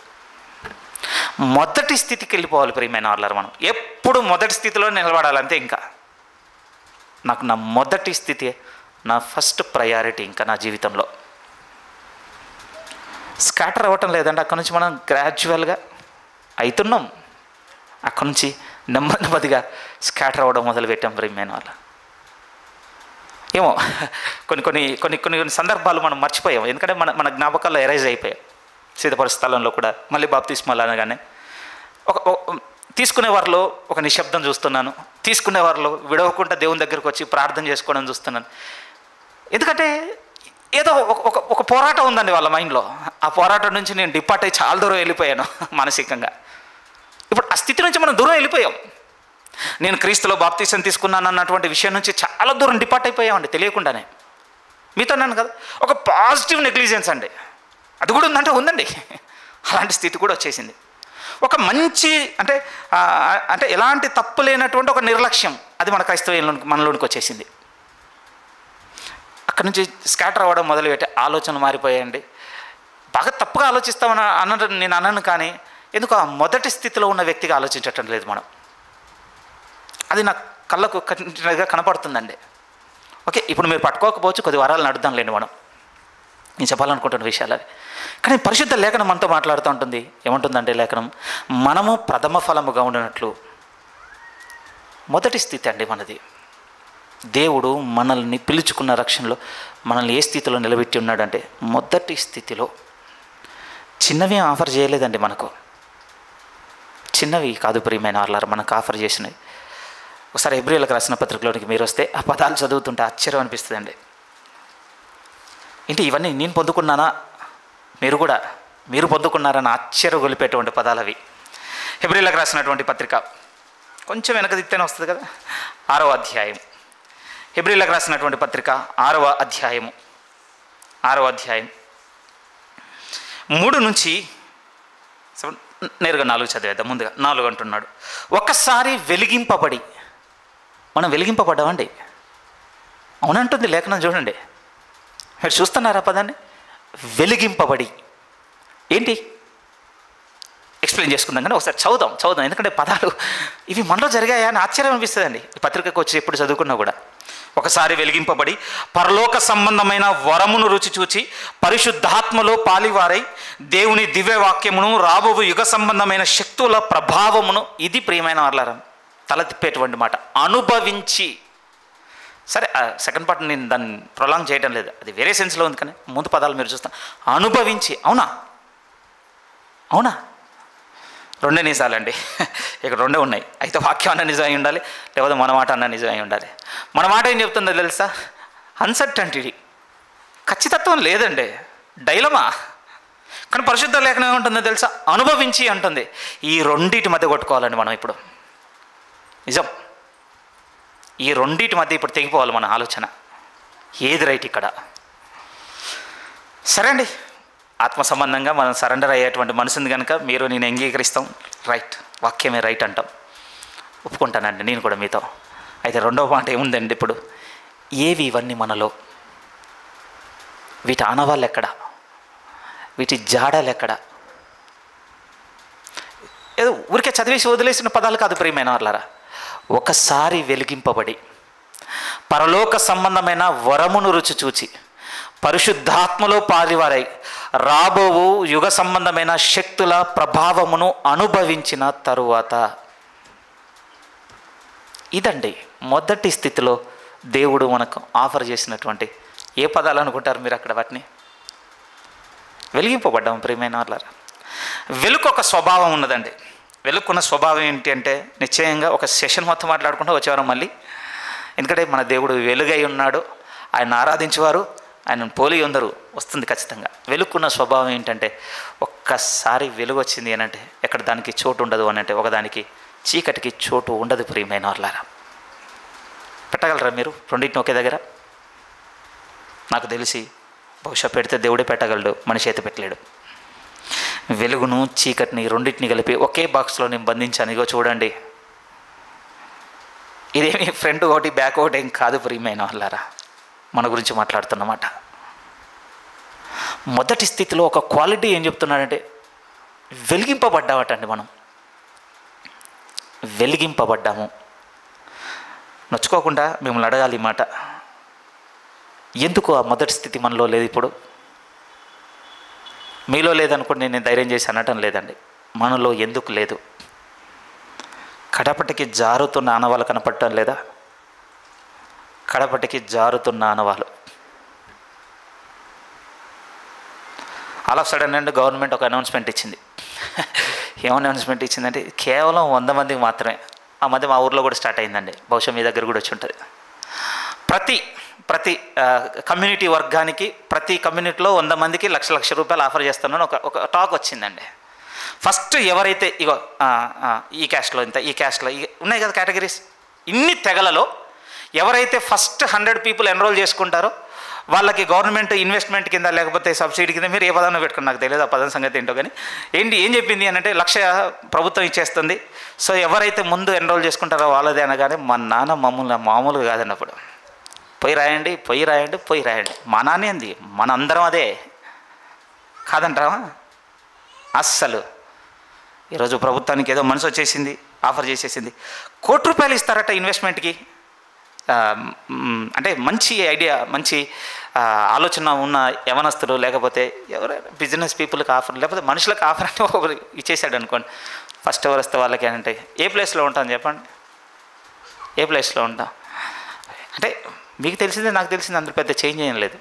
మొదటి స్థితికి వెళ్ళిపోవాలి ప్రియమైన వాళ్ళారు. మనం ఎప్పుడు మొదటి స్థితిలో నిలబడాలంతే. ఇంకా నాకు నా మొదటి స్థితి నా ఫస్ట్ ప్రయారిటీ. ఇంకా నా జీవితంలో స్కాటర్ అవ్వటం లేదండి. అక్కడి నుంచి మనం గ్రాడ్యువల్గా అవుతున్నాం. అక్కడి నుంచి నెమ్మదిగా స్కాటర్ అవ్వడం మొదలుపెట్టాం ప్రియమైన వాళ్ళ. ఏమో కొన్ని సందర్భాలు మనం మర్చిపోయాం. ఎందుకంటే మన జ్ఞాపకాల్లో ఎరైజ్ అయిపోయాం. సిద్ధపరి స్థలంలో కూడా మళ్ళీ బాప్తిస్మాలు అనగానే తీసుకునే వారిలో ఒక నిశ్శబ్దం చూస్తున్నాను. తీసుకునే వారిలో విడవకుండా దేవుని దగ్గరకు వచ్చి ప్రార్థన చేసుకోవడం చూస్తున్నాను. ఎందుకంటే ఏదో ఒక పోరాటం ఉందండి వాళ్ళ మైండ్లో. ఆ పోరాటం నుంచి నేను డిపార్ట్ అయ్యి చాలా దూరం వెళ్ళిపోయాను మానసికంగా. ఇప్పుడు ఆ స్థితి నుంచి మనం దూరం వెళ్ళిపోయాం. నేను క్రీస్తులో బాప్తీసం తీసుకున్నాను అన్నటువంటి విషయం నుంచి చాలా దూరం డిపార్ట్ అయిపోయామండి తెలియకుండానే. మీతో అన్నాను కదా, ఒక పాజిటివ్ నెగ్లిజెన్స్ అండి, అది కూడా ఉందంటే ఉందండి. అలాంటి స్థితి కూడా వచ్చేసింది. ఒక మంచి అంటే ఎలాంటి తప్పు లేనటువంటి ఒక నిర్లక్ష్యం, అది మన మనలోనికి వచ్చేసింది. అక్కడి నుంచి స్కాటర్ అవ్వడం మొదలుపెట్టి ఆలోచనలు మారిపోయాయండి. బాగా తప్పుగా ఆలోచిస్తామని అన్నట్టు నేను అన్నాను. కానీ ఎందుకు ఆ మొదటి స్థితిలో ఉన్న వ్యక్తిగా ఆలోచించటం లేదు మనం. అది నా కళ్ళకు కంటిన్యూగా కనపడుతుందండి. ఓకే, ఇప్పుడు మీరు పట్టుకోకపోవచ్చు, కొద్ది వారాలు నడుద్దాంలేండి మనం. నేను చెప్పాలనుకుంటున్న విషయాలు అవి. కానీ పరిశుద్ధ లేఖనం మనతో మాట్లాడుతూ ఉంటుంది. ఏమంటుందంటే లేఖనం, మనము ప్రథమ ఫలముగా ఉండినట్లు, మొదటి స్థితి అండి మనది. దేవుడు మనల్ని పిలుచుకున్న రక్షణలో మనల్ని ఏ స్థితిలో నిలబెట్టి ఉన్నాడంటే మొదటి స్థితిలో. చిన్నవి ఆఫర్ చేయలేదండి మనకు, చిన్నవి కాదు ప్రియమైన వాళ్ళారు మనకు ఆఫర్ చేసినవి. ఒకసారి హెబ్రీయులకు రాసిన పత్రికలోనికి మీరు వస్తే ఆ పదాలు చదువుతుంటే ఆశ్చర్యం అనిపిస్తుందండి. ఏంటి ఇవన్నీ నేను పొందుకున్నానా, మీరు పొందుకున్నారని ఆశ్చర్యం గొలిపేటువంటి పదాలు అవి. హెబ్రీయులకు రాసినటువంటి పత్రిక కొంచెం వెనక దిత్తేనే వస్తుంది కదా, 6వ అధ్యాయం. హెబ్రీయులకు రాసినటువంటి పత్రిక 6వ అధ్యాయం 3 నుంచి నేరుగా 4 చదివేద్దాం. ముందుగా 4 అంటున్నాడు, ఒక్కసారి వెలిగింపబడి. మనం వెలిగింపబడ్డామండి, అవునంటుంది లేఖనం. చూడండి, మీరు చూస్తున్నారా పదాన్ని, వెలిగింపబడి. ఏంటి ఎక్స్ప్లెయిన్ చేసుకుందాం కానీ ఒకసారి చదువుదాం. ఎందుకంటే పదాలు ఇవి మనలో జరిగాయా అని ఆశ్చర్యం అనిపిస్తుందండి. ఈ పత్రికకు వచ్చి ఎప్పుడు చదువుకున్నా కూడా. ఒకసారి వెలిగింపబడి పరలోక సంబంధమైన వరమును రుచి చూచి పరిశుద్ధాత్మలో పాలివారై దేవుని దివ్యవాక్యమును రాబో యుగ సంబంధమైన శక్తుల ప్రభావమును, ఇది ప్రియమైన వాళ్ళారా తల తిప్పేటువంటి మాట, అనుభవించి. సరే, సెకండ్ పార్ట్ నేను దాన్ని ప్రొలాంగ్ చేయడం లేదు, అది వేరే సెన్స్లో ఉంది. కానీ ముందు పదాలు మీరు చూస్తాను, అనుభవించి. అవునా 2 నిజాలండి. ఇక్కడ 2 ఉన్నాయి. అయితే వాక్యం అన్న నిజమై ఉండాలి, లేకపోతే మన మాట అన్న నిజమై ఉండాలి. మన మాట ఏం చెప్తుందో తెలుసా, అన్సర్టనిటీ, ఖచ్చితత్వం లేదండి, డైలమా. కానీ పరిశుద్ధ లేఖనం ఏముంటుందో తెలుసా, అనుభవించి అంటుంది. ఈ రెండింటి మధ్య కొట్టుకోవాలండి మనం ఇప్పుడు. నిజం, ఈ రెండింటి మధ్య ఇప్పుడు తెగిపోవాలి మన ఆలోచన. ఏది రైట్ ఇక్కడ? సరే అండి, ఆత్మ సంబంధంగా మనం సరెండర్ అయ్యేటువంటి మనసుంది కనుక మీరు నేను అంగీకరిస్తాం, రైట్, వాక్యమే రైట్ అంటాం, ఒప్పుకుంటానండి నేను కూడా మీతో. అయితే రెండవ మాట ఏముందండి ఇప్పుడు, ఏవి ఇవన్నీ మనలో, వీటి ఆనవాళ్ళు ఎక్కడ, వీటి జాడలు ఎక్కడ? ఏదో ఊరికే చదివేసి వదిలేసిన పదాలు కాదు ప్రియమైన వాళ్ళారా. ఒకసారి వెలిగింపబడి పరలోక సంబంధమైన వరమును రుచి చూచి పరిశుద్ధాత్మలో పాలివారై రాబోవు యుగ సంబంధమైన శక్తుల ప్రభావమును అనుభవించిన తరువాత. ఇదండి మొదటి స్థితిలో దేవుడు మనకు ఆఫర్ చేసినటువంటి ఏ పదాలు అనుకుంటారు మీరు అక్కడ? వాటిని వెలిగింపబడ్డాం ప్రియమైన వాళ్ళారా. వెలుగు ఒక స్వభావం ఉన్నదండి. వెలుగుకున్న స్వభావం ఏంటి అంటే, నిశ్చయంగా ఒక సెషన్ మొత్తం మాట్లాడుకుంటూ వచ్చేవారు మళ్ళీ. ఎందుకంటే మన దేవుడు వెలుగై ఉన్నాడు, ఆయన ఆరాధించేవారు, ఆయన పోలి ఉందరు వస్తుంది ఖచ్చితంగా. వెలుగుకున్న స్వభావం ఏంటంటే, ఒక్కసారి వెలుగు వచ్చింది అని అంటే ఎక్కడ దానికి చోటు ఉండదు అని అంటే, ఒకదానికి చీకటికి చోటు ఉండదు ప్రియమైన వాళ్ళారా. పెట్టగలరా మీరు రెండింటిని ఒకే దగ్గర? నాకు తెలిసి బహుశా పెడితే దేవుడే పెట్టగలడు, మనిషి అయితే పెట్టలేడు. వెలుగును చీకటిని రెండింటిని కలిపి ఒకే బాక్స్లో నేను బంధించాను. ఇగో చూడండి, ఇదేమి ఫ్రంట్ ఒకటి బ్యాక్ ఒకటి ఏం కాదు ప్రియమైన వాళ్ళారా. మన గురించి మాట్లాడుతున్నమాట. మొదటి స్థితిలో ఒక క్వాలిటీ ఏం చెప్తున్నాడంటే, వెలిగింపబడ్డామటండి. మనం వెలిగింపబడ్డాము. నొచ్చుకోకుండా మిమ్మల్ని అడగాలి ఈ మాట, ఎందుకు ఆ మొదటి స్థితి మనలో లేదు? ఇప్పుడు మీలో లేదనుకోండి, నేను ధైర్యం చేసి అనటం లేదండి, మనలో ఎందుకు లేదు? కడపటికి జారుతున్న ఆనవాళ్ళు కనపడటం లేదా? కడపటికి జారుతున్న ఆనవాళ్ళు. All of sudden and government ఒక అనౌన్స్మెంట్ ఇచ్చింది. ఏమని అనౌన్స్మెంట్ ఇచ్చిందంటే, కేవలం 100 మందికి మాత్రమే. ఆ మధ్య మా ఊర్లో కూడా స్టార్ట్ అయిందండి, బహుశా మీ దగ్గర కూడా వచ్చి ఉంటుంది. ప్రతి కమ్యూనిటీ వర్గానికి, ప్రతి కమ్యూనిటీలో 100 మందికి లక్ష రూపాయలు ఆఫర్ చేస్తున్నాను ఒక టాక్ వచ్చిందండి. ఫస్ట్ ఎవరైతే ఇగో ఈ క్యాస్ట్లో ఇంత, ఈ క్యాస్ట్లో ఉన్నాయి కదా కేటగిరీస్, ఇన్ని తెగలలో ఎవరైతే ఫస్ట్ 100 పీపుల్ ఎన్రోల్ చేసుకుంటారో వాళ్ళకి గవర్నమెంట్ ఇన్వెస్ట్మెంట్ కింద లేకపోతే సబ్సిడీ కింద, మీరు ఏ పదాన్ని పెట్టుకుని నాకు తెలియదు ఆ పదం సంగతి ఏంటో, కానీ ఏం చెప్పింది అని అంటే 1,00,000 ప్రభుత్వం ఇచ్చేస్తుంది. సో ఎవరైతే ముందు ఎన్రోల్ చేసుకుంటారో వాళ్ళదే అనగానే, మా నాన్న మామూలుగా కాదండి. అప్పుడు పోయి రాయండి. మా నాన్న ఏంది, మనందరం అదే కాదంటారా? అస్సలు ఈరోజు ప్రభుత్వానికి ఏదో మనసు వచ్చేసింది, ఆఫర్ చేసేసింది. ₹1,00,00,000 ఇస్తారట ఇన్వెస్ట్మెంట్కి. అంటే మంచి ఐడియా, మంచి ఆలోచన ఉన్న యవనస్తులు, లేకపోతే ఎవరైనా బిజినెస్ పీపుల్కి ఆఫర్, లేకపోతే మనుషులకు ఆఫర్ అంటే ఒకరు ఇచ్చేసాడు అనుకోండి, ఫస్ట్ ఎవరు వస్తే వాళ్ళకి అంటే ఏ ప్లేస్లో ఉంటాను చెప్పండి, ఏ ప్లేస్లో ఉంటాం అంటే మీకు తెలిసిందే నాకు తెలిసింది, అందులో పెద్ద చేంజ్ ఏం లేదు.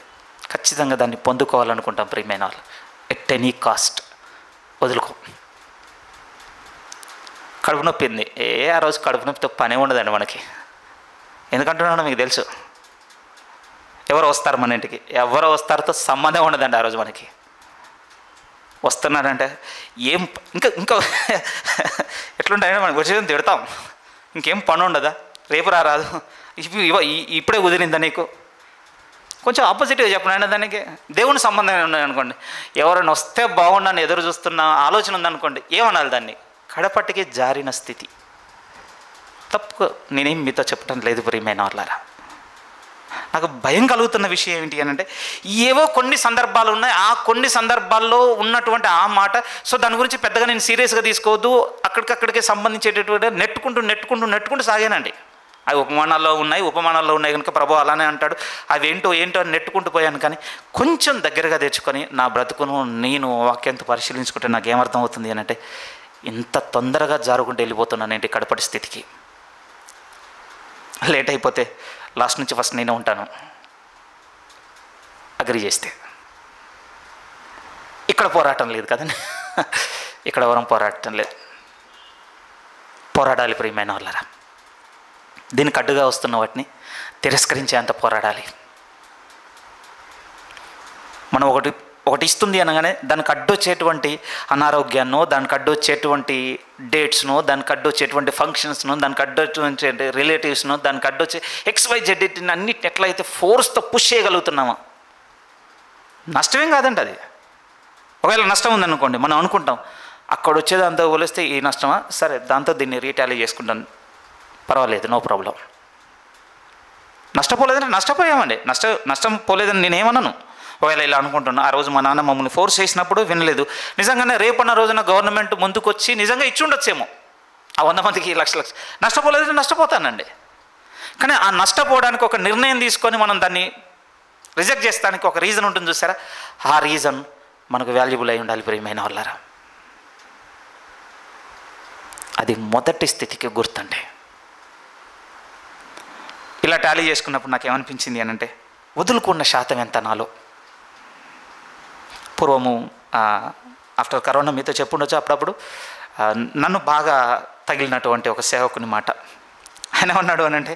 ఖచ్చితంగా దాన్ని పొందుకోవాలనుకుంటాం ప్రియమైన వాళ్ళు. ఎట్ ఎనీ కాస్ట్ వదులుకో. కడుపు నొప్పింది, ఆ రోజు కడుపు నొప్పితో పనే ఉండదండి మనకి. ఎందుకంటున్నానో మీకు తెలుసు. ఎవరు వస్తారు మన ఇంటికి, ఎవరు వస్తారతో సంబంధం ఉండదండి ఆ రోజు మనకి. వస్తున్నారంటే ఏం ఇంకా ఎట్లుంటాయంటే మనం వచ్చేది తిడతాం, ఇంకేం పని ఉండదా, రేపు రాదు, ఇప్పుడే కుదిరిందా నీకు. కొంచెం ఆపోజిట్గా చెప్పిన దానికి దేవుని సంబంధం ఉన్నాయనుకోండి, ఎవరైనా వస్తే బాగుండని ఎదురు చూస్తున్న ఆలోచన ఉందనుకోండి, ఏమనాలి దాన్ని, కడపటికి జారిన స్థితి. తప్పు నేనేం మీతో చెప్పడం లేదు ప్రియమైన వాళ్ళారా. నాకు భయం కలుగుతున్న విషయం ఏంటి అని అంటే, ఏవో కొన్ని సందర్భాలు ఉన్నాయి, ఆ కొన్ని సందర్భాల్లో ఉన్నటువంటి ఆ మాట, సో దాని గురించి పెద్దగా నేను సీరియస్గా తీసుకోవద్దు, అక్కడికక్కడికే సంబంధించేటటువంటి నెట్టుకుంటూ సాగానండి. అవి ఉపమానాల్లో ఉన్నాయి కనుక ప్రభు అలానే అంటాడు, అవి ఏంటో అని నెట్టుకుంటూ పోయాను. కానీ కొంచెం దగ్గరగా తెచ్చుకొని నా బ్రతుకును నేను వాక్యంతో పరిశీలించుకుంటే నాకు ఏమర్థం అవుతుంది అని అంటే, ఇంత తొందరగా జారుకుంటూ వెళ్ళిపోతున్నాను ఏంటి కడపటి స్థితికి. లేట్ అయిపోతే లాస్ట్ నుంచి ఫస్ట్ నేనే ఉంటాను అగ్రి చేస్తే. ఇక్కడ పోరాటం లేదు కదండి, ఇక్కడ ఎవరం పోరాటం లేదు. పోరాడాలి ప్రియమైన వాళ్ళరా. దీనికి అడ్డుగా వస్తున్న వాటిని తిరస్కరించేంత పోరాడాలి. మనం ఒకటి ఇస్తుంది అనగానే దానికి అడ్డొచ్చేటువంటి అనారోగ్యాన్నో, దానికి అడ్డొచ్చేటువంటి డేట్స్నో, దానికి అడ్డొచ్చేటువంటి ఫంక్షన్స్ను, దానికి అడ్డొచ్చే రిలేటివ్స్ను, దానికి అడ్డొచ్చే XYZ అన్నిటిని ఎట్లయితే ఫోర్స్తో పుష్ చేయగలుగుతున్నామో, నష్టమేం కాదండి అది. ఒకవేళ నష్టం ఉందనుకోండి, మనం అనుకుంటాం అక్కడ వచ్చేదాంతో పోలిస్తే ఈ నష్టమా, సరే దాంతో దీన్ని రీటాలీ చేసుకుంటాను, పర్వాలేదు, నో ప్రాబ్లం. నష్టపోలేదంటే నష్టపోయామండి, నష్టం పోలేదని నేనేమన్నాను. ఒకవేళ ఇలా అనుకుంటున్నా, ఆ రోజు మా నాన్న మమ్మల్ని ఫోర్స్ చేసినప్పుడు వినలేదు, నిజంగానే రేపన్న రోజున గవర్నమెంట్ ముందుకొచ్చి నిజంగా ఇచ్చి ఉండొచ్చేమో ఆ 100 మందికి లక్ష నష్టపోలేదంటే నష్టపోతానండి. కానీ ఆ నష్టపోవడానికి ఒక నిర్ణయం తీసుకొని మనం దాన్ని రిజెక్ట్ చేస్తానికి ఒక రీజన్ ఉంటుంది చూసారా, ఆ రీజన్ మనకు వాల్యుబుల్ అయి ఉండాలి ప్రియమైన వాళ్ళారా. అది మొదటి స్థితికి గుర్తండి. ఇలా టాలీ చేసుకున్నప్పుడు నాకు ఏమనిపించింది అని అంటే, వదులుకున్న శాతం ఎంత నాలో. పూర్వము ఆఫ్టర్ కరోనా మీతో చెప్పుండొచ్చు, అప్పుడప్పుడు నన్ను బాగా తగిలినటువంటి ఒక సేవకుని మాట. ఆయన ఏమన్నాడు అని అంటే,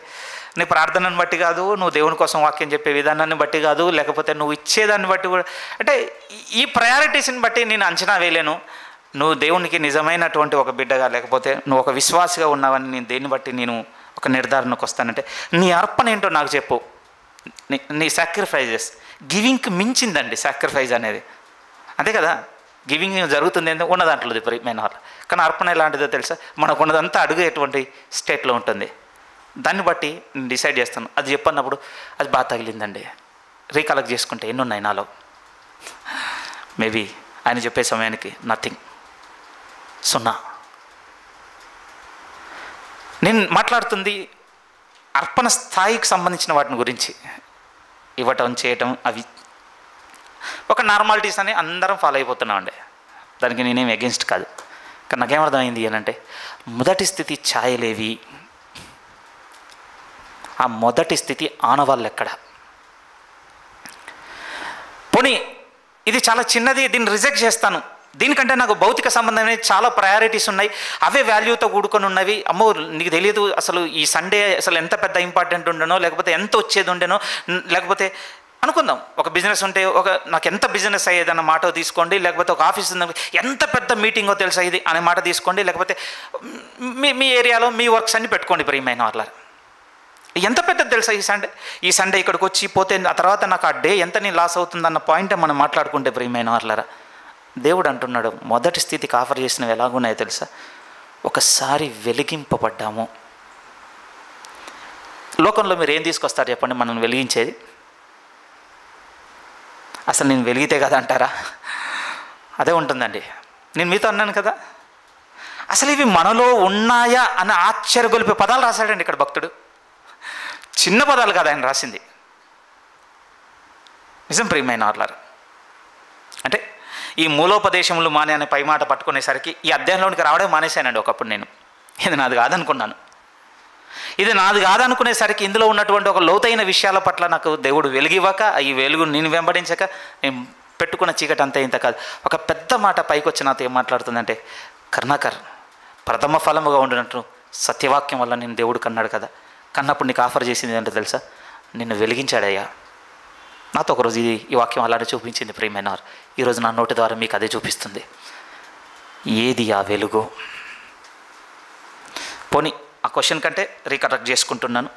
నీ ప్రార్థనను బట్టి కాదు, నువ్వు దేవుని కోసం వాక్యం చెప్పే విధానాన్ని బట్టి కాదు, లేకపోతే నువ్వు ఇచ్చేదాన్ని బట్టి కూడా, అంటే ఈ ప్రయారిటీస్ని బట్టి నేను అంచనా వేయలేను. నువ్వు దేవునికి నిజమైనటువంటి ఒక బిడ్డగా, లేకపోతే నువ్వు ఒక విశ్వాసిగా ఉన్నావని నేను దేన్ని బట్టి నేను ఒక నిర్ధారణకు వస్తానంటే, నీ అర్పణ ఏంటో నాకు చెప్పు. నీ సాక్రిఫైజెస్, గివింగ్కి మించిందండి సాక్రిఫైజ్ అనేది, అంతే కదా. గివింగ్ జరుగుతుంది ఏంటో ఉన్న దాంట్లో ప్రియమైన వాళ్ళు. కానీ అర్పణ ఎలాంటిదో తెలుసా, మనకు ఉన్నదంతా అడుగేటువంటి స్టేట్లో ఉంటుంది. దాన్ని బట్టి నేను డిసైడ్ చేస్తాను. అది చెప్పన్నప్పుడు అది బాగా తగిలిందండి. రీకలెక్ట్ చేసుకుంటే ఎన్ని ఉన్నాయి నాలో. మేబీ ఆయన చెప్పే సమయానికి నథింగ్, 0. నేను మాట్లాడుతుంది అర్పణ స్థాయికి సంబంధించిన వాటిని గురించి. ఇవ్వటం, చేయటం, అవి ఒక నార్మాలిటీస్ అని అందరం ఫాలో అయిపోతున్నామండి. దానికి నేనేం అగెన్స్ట్ కాదు. కానీ నాకేమర్థమైంది అని అంటే, మొదటి స్థితి ఛాయలేవి, ఆ మొదటి స్థితి ఆనవాళ్ళు ఎక్కడ. పోనీ ఇది చాలా చిన్నది, దీన్ని రిజెక్ట్ చేస్తాను, దీనికంటే నాకు భౌతిక సంబంధమైన చాలా ప్రయారిటీస్ ఉన్నాయి, అవే వాల్యూతో కూడుకొని ఉన్నవి. అమ్మో నీకు తెలియదు అసలు ఈ సండే అసలు ఎంత పెద్ద ఇంపార్టెంట్ ఉండేనో, లేకపోతే ఎంత వచ్చేది ఉండేనో, లేకపోతే అనుకుందాం ఒక బిజినెస్ ఉంటే నాకు ఎంత బిజినెస్ అయ్యేదన్న మాట తీసుకోండి, లేకపోతే ఒక ఆఫీస్ ఎంత పెద్ద మీటింగో తెలుసా ఇది అనే మాట తీసుకోండి, లేకపోతే మీ ఏరియాలో మీ వర్క్స్ అన్ని పెట్టుకోండి ప్రియమైన వాళ్ళ. ఎంత పెద్దది తెలుసా ఈ సండే ఇక్కడికి వచ్చి పోతే ఆ తర్వాత నాకు ఆ డే ఎంత నేను లాస్ అవుతుందన్న పాయింటే మనం మాట్లాడుకుంటే ప్రియమైన వాళ్ళరా. దేవుడు అంటున్నాడు, మొదటి స్థితికి ఆఫర్ చేసినవి ఎలాగున్నాయో తెలుసా, ఒకసారి వెలిగింపబడ్డాము. లోకంలో మీరు ఏం తీసుకొస్తారు చెప్పండి మనం వెలిగించేది? అసలు నేను వెలిగితే కదా అంటారా? అదే ఉంటుందండి. నేను మీతో అన్నాను కదా, అసలు ఇవి మనలో ఉన్నాయా అని ఆశ్చర్యగొలిపే పదాలు రాశాడండి ఇక్కడ భక్తుడు. చిన్న పదాలు కాదు ఆయన రాసింది. నిజం ప్రియమైన వాళ్ళారు. అంటే ఈ మూలోపదేశములు మానే అనే పై మాట పట్టుకునేసరికి ఈ అధ్యాయంలోనికి రావడం మానేశానండి. ఒకప్పుడు నేను ఇది నాది కాదనుకున్నాను. ఇది నాది కాదనుకునేసరికి ఇందులో ఉన్నటువంటి ఒక లోతైన విషయాల పట్ల నాకు దేవుడు వెలుగివ్వక, ఈ వెలుగు నేను వెంబడించక నేను పెట్టుకున్న చీకటి అంతా ఇంత కాదు. ఒక పెద్ద మాట పైకి వచ్చి నాతో ఏం మాట్లాడుతుందంటే, కరుణాకర్, ప్రథమ ఫలముగా ఉండినట్టు సత్యవాక్యం వల్ల నేను దేవుడు కన్నాడు కదా, కన్నప్పుడు నీకు ఆఫర్ చేసింది ఏంటో తెలుసా, నిన్ను వెలిగించాడయ్యా. నాతో ఒకరోజు ఈ వాక్యం అలానే చూపించింది ప్రియమైన వారు. ఈరోజు నా నోటి ద్వారా మీకు అదే చూపిస్తుంది. ఏది ఆ వెలుగు? పోనీ ఆ క్వశ్చన్ కంటే రీకరెక్ట్ చేసుకుంటున్నాను.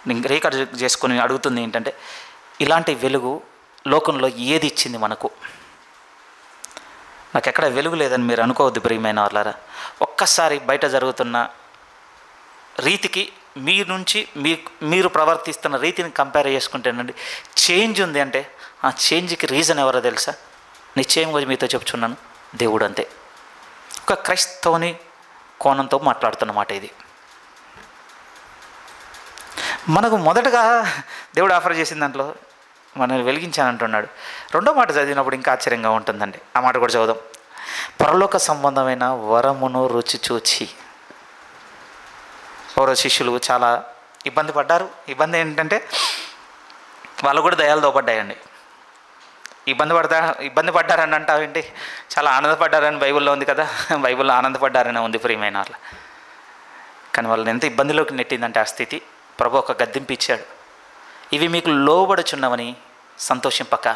నేను రీకరెక్ట్ చేసుకుని అడుగుతుంది ఏంటంటే, ఇలాంటి వెలుగు లోకంలో ఏది ఇచ్చింది మనకు? నాకు ఎక్కడ వెలుగు లేదని మీరు అనుకోవద్దు ప్రియమైన వాళ్ళారా. ఒక్కసారి బయట జరుగుతున్న రీతికి మీ నుంచి మీరు ప్రవర్తిస్తున్న రీతిని కంపేర్ చేసుకుంటేనండి చేంజ్ ఉంది. అంటే ఆ చేంజ్కి రీజన్ ఎవరో తెలుసా? నిశ్చయంగా మీతో చెప్తున్నాను, దేవుడు. అంతే. ఒక క్రైస్తవుని కోణంతో మాట్లాడుతున్నమాట ఇది. మనకు మొదటగా దేవుడు ఆఫర్ చేసిన దాంట్లో మనల్ని వెలిగించానంటున్నాడు. రెండో మాట చదివినప్పుడు ఇంకా ఆశ్చర్యంగా ఉంటుందండి. ఆ మాట కూడా చదువుదాం. పరలోక సంబంధమైన వరమును రుచి చూచి. ఎవరో శిష్యులు చాలా ఇబ్బంది పడ్డారు. ఇబ్బంది ఏంటంటే వాళ్ళు కూడా దయాలు దోపడ్డాయండి. ఇబ్బంది పడ్డారని అంటావేంటి? చాలా ఆనందపడ్డారని బైబిల్లో ఉంది కదా. బైబిల్లో ఆనందపడ్డారని ఉంది ప్రియమైన వాళ్ళ. కానీ వాళ్ళని ఎంత ఇబ్బందిలోకి నెట్టిందంటే ఆ స్థితి, ప్రభు ఒక గద్దింపు ఇచ్చాడు. ఇవి మీకు లోబడుచున్నవని సంతోషింపక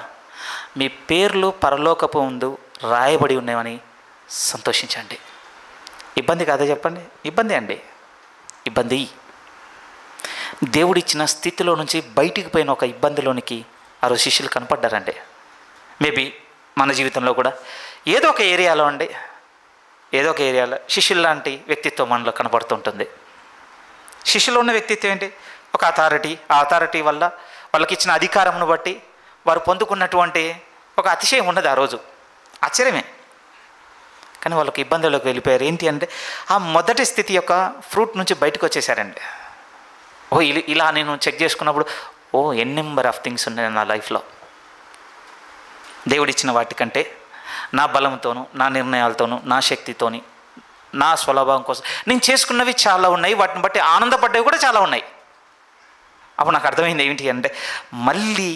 మీ పేర్లు పరలోకపు ముందు రాయబడి ఉన్నాయని సంతోషించండి. ఇబ్బంది కాదా చెప్పండి? ఇబ్బంది అండి, ఇబ్బంది. దేవుడిచ్చిన స్థితిలో నుంచి బయటికి పోయిన ఒక ఇబ్బందిలోనికి ఆ రోజు శిష్యులు కనపడ్డారండి. మేబీ మన జీవితంలో కూడా ఏదో ఒక ఏరియాలో శిష్యులు లాంటి వ్యక్తిత్వం మనలో కనపడుతుంటుంది. శిష్యులో ఉన్న వ్యక్తిత్వం ఏంటి? ఒక అథారిటీ. ఆ అథారిటీ వల్ల వాళ్ళకి ఇచ్చిన అధికారంను బట్టి వారు పొందుకున్నటువంటి ఒక అతిశయం ఉన్నది ఆ రోజు. ఆశ్చర్యమే. కానీ వాళ్ళకి ఇబ్బందుల్లోకి వెళ్ళిపోయారు. ఏంటి అంటే ఆ మొదటి స్థితి యొక్క ఫ్రూట్ నుంచి బయటకు వచ్చేసారండి. ఇలా నేను చెక్ చేసుకున్నప్పుడు ఎన్ నెంబర్ ఆఫ్ థింగ్స్ ఉన్నాయి నా లైఫ్లో. దేవుడిచ్చిన వాటికంటే నా బలంతోనూ, నా నిర్ణయాలతోనూ, నా శక్తితోని, నా స్వలాభం కోసం నేను చేసుకున్నవి చాలా ఉన్నాయి. వాటిని బట్టి ఆనందపడ్డవి కూడా చాలా ఉన్నాయి. అప్పుడు నాకు అర్థమైంది ఏంటి అంటే, మళ్ళీ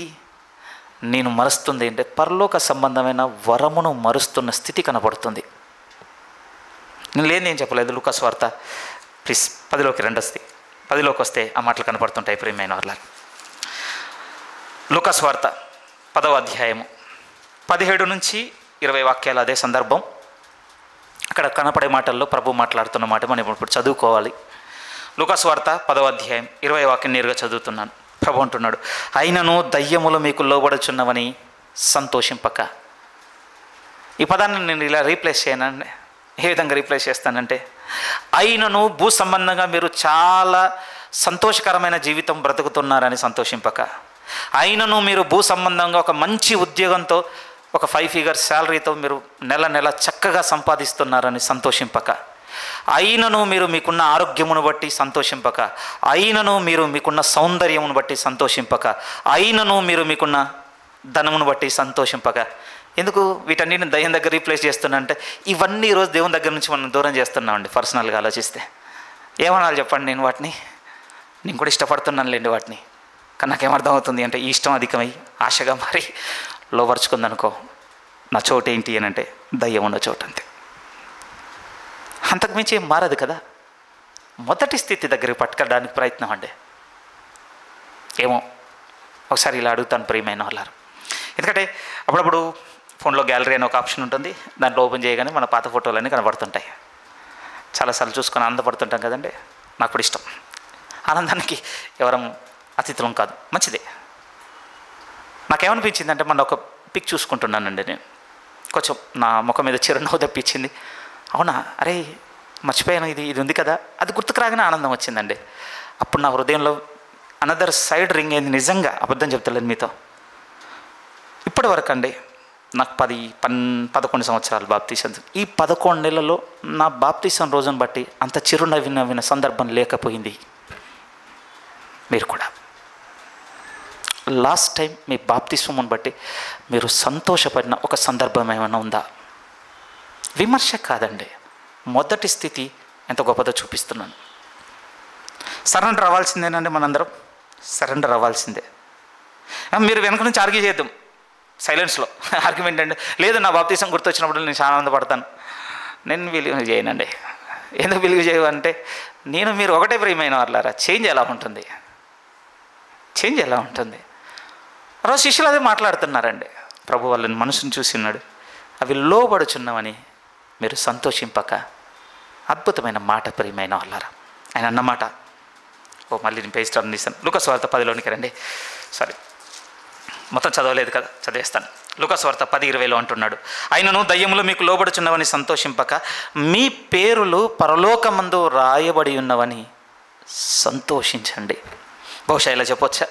నేను మరుస్తుంది అంటే పరలోక సంబంధమైన వరమును మరుస్తున్న స్థితి కనపడుతుంది. నేను లేని చెప్పలేదు. లూకాసు వార్త ప్లీజ్ 10లోకి రండి. 10లోకి వస్తే ఆ మాటలు కనపడుతుంటాయి ప్రియమైన వాళ్ళ. లూకాసు వార్త 10వ అధ్యాయము 17 నుంచి 20 వాక్యాలు అదే సందర్భం. అక్కడ కనపడే మాటల్లో ప్రభు మాట్లాడుతున్న మాట మనం ఇప్పుడు చదువుకోవాలి. లూకాసు వార్త 10వ అధ్యాయం 20 వాక్యం నేరుగా చదువుతున్నాను. ప్రభు అంటున్నాడు, అయినను దయ్యములు మీకు లోబడుచున్నవని సంతోషింపక. ఈ పదాన్ని నేను ఇలా రీప్లేస్ చేయనండి. ఏ విధంగా రీప్లేస్ చేస్తానంటే, అయినను భూ సంబంధంగా మీరు చాలా సంతోషకరమైన జీవితం బ్రతుకుతున్నారని సంతోషింపక, అయినను మీరు భూ సంబంధంగా ఒక మంచి ఉద్యోగంతో ఒక 5 ఫిగర్ శాలరీతో మీరు నెల నెల చక్కగా సంపాదిస్తున్నారని సంతోషింపక, అయినను మీరు మీకున్న ఆరోగ్యమును బట్టి సంతోషింపక, అయినను మీరు మీకున్న సౌందర్యమును బట్టి సంతోషింపక, అయినను మీరు మీకున్న ధనమును బట్టి సంతోషింపక. ఎందుకు వీటన్నిటిని దయ్యం దగ్గర రీప్లేస్ చేస్తున్నా అంటే, ఇవన్నీ ఈరోజు దేవుని దగ్గర నుంచి మనం దూరం చేస్తున్నామండి. పర్సనల్గా ఆలోచిస్తే ఏమనాలి చెప్పండి? నేను కూడా ఇష్టపడుతున్నానులేండి వాటిని. కానీ నాకేమర్థం అవుతుంది అంటే, ఈ ఇష్టం అధికమై ఆశగా మారి లోపరుచుకుందనుకో, నా చోటు ఏంటి అని అంటే దయ్యం ఉన్న చోటు. అంతే, అంతకుమించి ఏం మారదు కదా. మొదటి స్థితి దగ్గరికి పట్టుకోవడానికి ప్రయత్నం అండి. ఏమో ఒకసారి ఇలా అడుగుతాను ప్రియమైన వాళ్ళారు. ఎందుకంటే అప్పుడప్పుడు ఫోన్లో గ్యాలరీ అనే ఒక ఆప్షన్ ఉంటుంది. దాంట్లో ఓపెన్ చేయగానే మన పాత ఫోటోలన్నీ కనబడుతుంటాయి. చాలాసార్లు చూసుకొని ఆనందపడుతుంటాం కదండి. నాకు కూడా ఇష్టం. ఆనందానికి ఎవరం అతిథులం కాదు, మంచిదే. నాకేమనిపించింది అంటే, మన ఒక పిక్ చూసుకుంటున్నానండి నేను. కొంచెం నా ముఖం మీద చిరునవ్వు తెప్పించింది. అవునా, అరే మర్చిపోయాను, ఇది ఉంది కదా, అది గుర్తుకు రాగానే ఆనందం వచ్చిందండి. అప్పుడు నా హృదయంలో అనదర్ సైడ్ రింగ్ అయింది. నిజంగా అబద్ధం చెప్తలేదు మీతో. ఇప్పటి వరకు అండి నాకు 11 సంవత్సరాలు బాప్తీసం. ఈ 11 నెలల్లో నా బాప్తీసం రోజును బట్టి అంత చిరునవ్విన సందర్భం లేకపోయింది. మీరు కూడా లాస్ట్ టైం మీ బాప్తిస్మమును బట్టి మీరు సంతోషపడిన ఒక సందర్భం ఏమైనా ఉందా? విమర్శ కాదండి, మొదటి స్థితి ఎంత గొప్పదో చూపిస్తున్నాను. సరెండర్ అవ్వాల్సిందేనండి, మనందరం సరెండర్ అవ్వాల్సిందే. మీరు వెనక నుంచి ఆర్గ్యూ చేద్దాం, సైలెన్స్లో ఆర్గ్యుమెంట్ అండి, లేదు నా బాప్తిసం గుర్తొచ్చినప్పుడు నేను చాలా ఆనందపడతాను. నేను బిలీవ్ చేయనండి. ఎందుకు బిలీవ్ చేయమంటే నేను మీరు ఒకటే ప్రియమైన వాళ్ళారా, చేంజ్ ఎలా ఉంటుంది? చేంజ్ ఎలా ఉంటుంది? రోజు శిష్యులు అదే మాట్లాడుతున్నారండి. ప్రభు వాళ్ళని మనసును చూసినాడు, అవి లోబడుచున్నామని మీరు సంతోషింపక. అద్భుతమైన మాట ప్రియమైన వాళ్ళారా. ఆయన అన్నమాట మళ్ళీ నేను పేజ్ టర్న్ తీస్తాను. లూకాసు వార్త 10లోనికి రండి. సారీ, మొత్తం చదవలేదు కదా, చదివేస్తాను. లూకాసు వార్త 10:20 అంటున్నాడు, ఆయనను దయ్యములు మీకు లోబడుచున్నవని సంతోషింపక మీ పేరులు పరలోకమందు రాయబడి ఉన్నవని సంతోషించండి. బహుశా ఇలా చెప్పొచ్చా,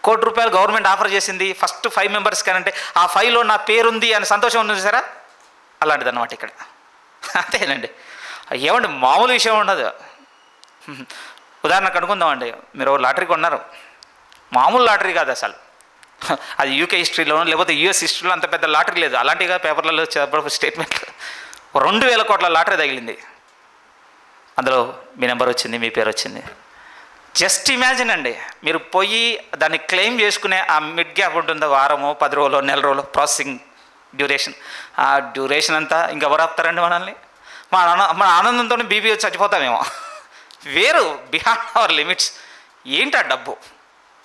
₹1,00,00,000 గవర్నమెంట్ ఆఫర్ చేసింది ఫస్ట్ 5 మెంబర్స్ కానంటే ఆ 5లో నా పేరుంది అని సంతోషం ఉంది చూసారా, అలాంటిది అన్నమాట ఇక్కడ. అంతేనండి, ఏమండి మామూలు విషయం ఉండదు. ఉదాహరణకు అనుకుందామండి, మీరు లాటరీ కొన్నారు, మామూలు లాటరీ కాదు అసలు, అది యూకే హిస్టరీలోనో లేకపోతే యూఎస్ హిస్టరీలో అంత పెద్ద లాటరీ లేదు. అలాంటిగా పేపర్లలో స్టేట్మెంట్లు 2,000 కోట్ల లాటరీ తగిలింది, అందులో మీ నెంబర్ వచ్చింది, మీ పేరు వచ్చింది. జస్ట్ ఇమాజిన్ అండి, మీరు పోయి దాన్ని క్లెయిమ్ చేసుకునే ఆ మిడ్ గ్యాప్ ఉంటుందో, వారమో 10 రోజులు నెల రోజులు ప్రాసెసింగ్ డ్యూరేషన్, ఆ డ్యూరేషన్ అంతా ఇంకెవరు ఆపుతారండి మనల్ని? మన ఆనందంతో బీపీ వచ్చి చచ్చిపోతామేమో. వేరు బిహాండ్ అవర్ లిమిట్స్. ఏంటి ఆ డబ్బు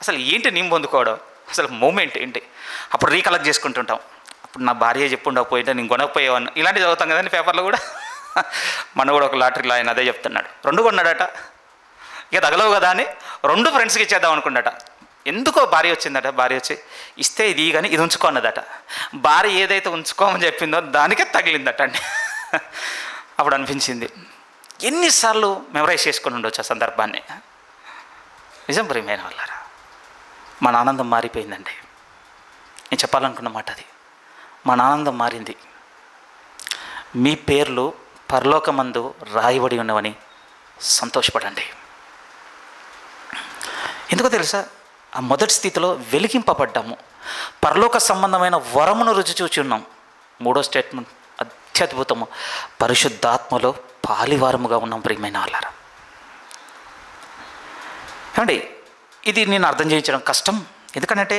అసలు, ఏంటి నేను పొందుకోవడం, అసలు మూమెంట్ ఏంటి? అప్పుడు రీకలెక్ట్ చేసుకుంటుంటాం, అప్పుడు నా భార్య చెప్పుండకపోయింటే నేను కొనకపోయేవాడిని, ఇలాంటివి చదువుతాం కదండి పేపర్లో కూడా. మన కూడా ఒక లాటరీలో ఆయన అదే చెప్తున్నాడు, 2 కొన్నాడట, ఇక తగలవు కదా అని 2 ఫ్రెండ్స్కి ఇచ్చేద్దాం అనుకున్నాడట. ఎందుకో భార్య వచ్చిందట, భార్య వచ్చి ఇస్తే ఇది కానీ ఇది ఉంచుకో అన్నదట. భార్య ఏదైతే ఉంచుకోమని చెప్పిందో దానికే తగిలిందట అండి. అప్పుడు అనిపించింది, ఎన్నిసార్లు మెమరైజ్ చేసుకొని ఉండొచ్చు ఆ సందర్భాన్ని. నిజం ప్రియమైన వాళ్ళారా, మన ఆనందం మారిపోయిందండి. నేను చెప్పాలనుకున్న మాట అది, మన ఆనందం మారింది. మీ పేర్లు పరలోకమందు రాయబడి ఉన్నవని సంతోషపడండి. ఎందుకో తెలుసా, ఆ మొదటి స్థితిలో వెలిగింపబడ్డాము, పరలోక సంబంధమైన వరమును రుచి చూచి ఉన్నాం. 3వ స్టేట్మెంట్ అత్యద్భుతము, పరిశుద్ధాత్మలో పాలివారముగా ఉన్నాం ప్రియమైన వాళ్ళారా. ఏమండి, ఇది నేను అర్థం చేయించడం కష్టం, ఎందుకంటే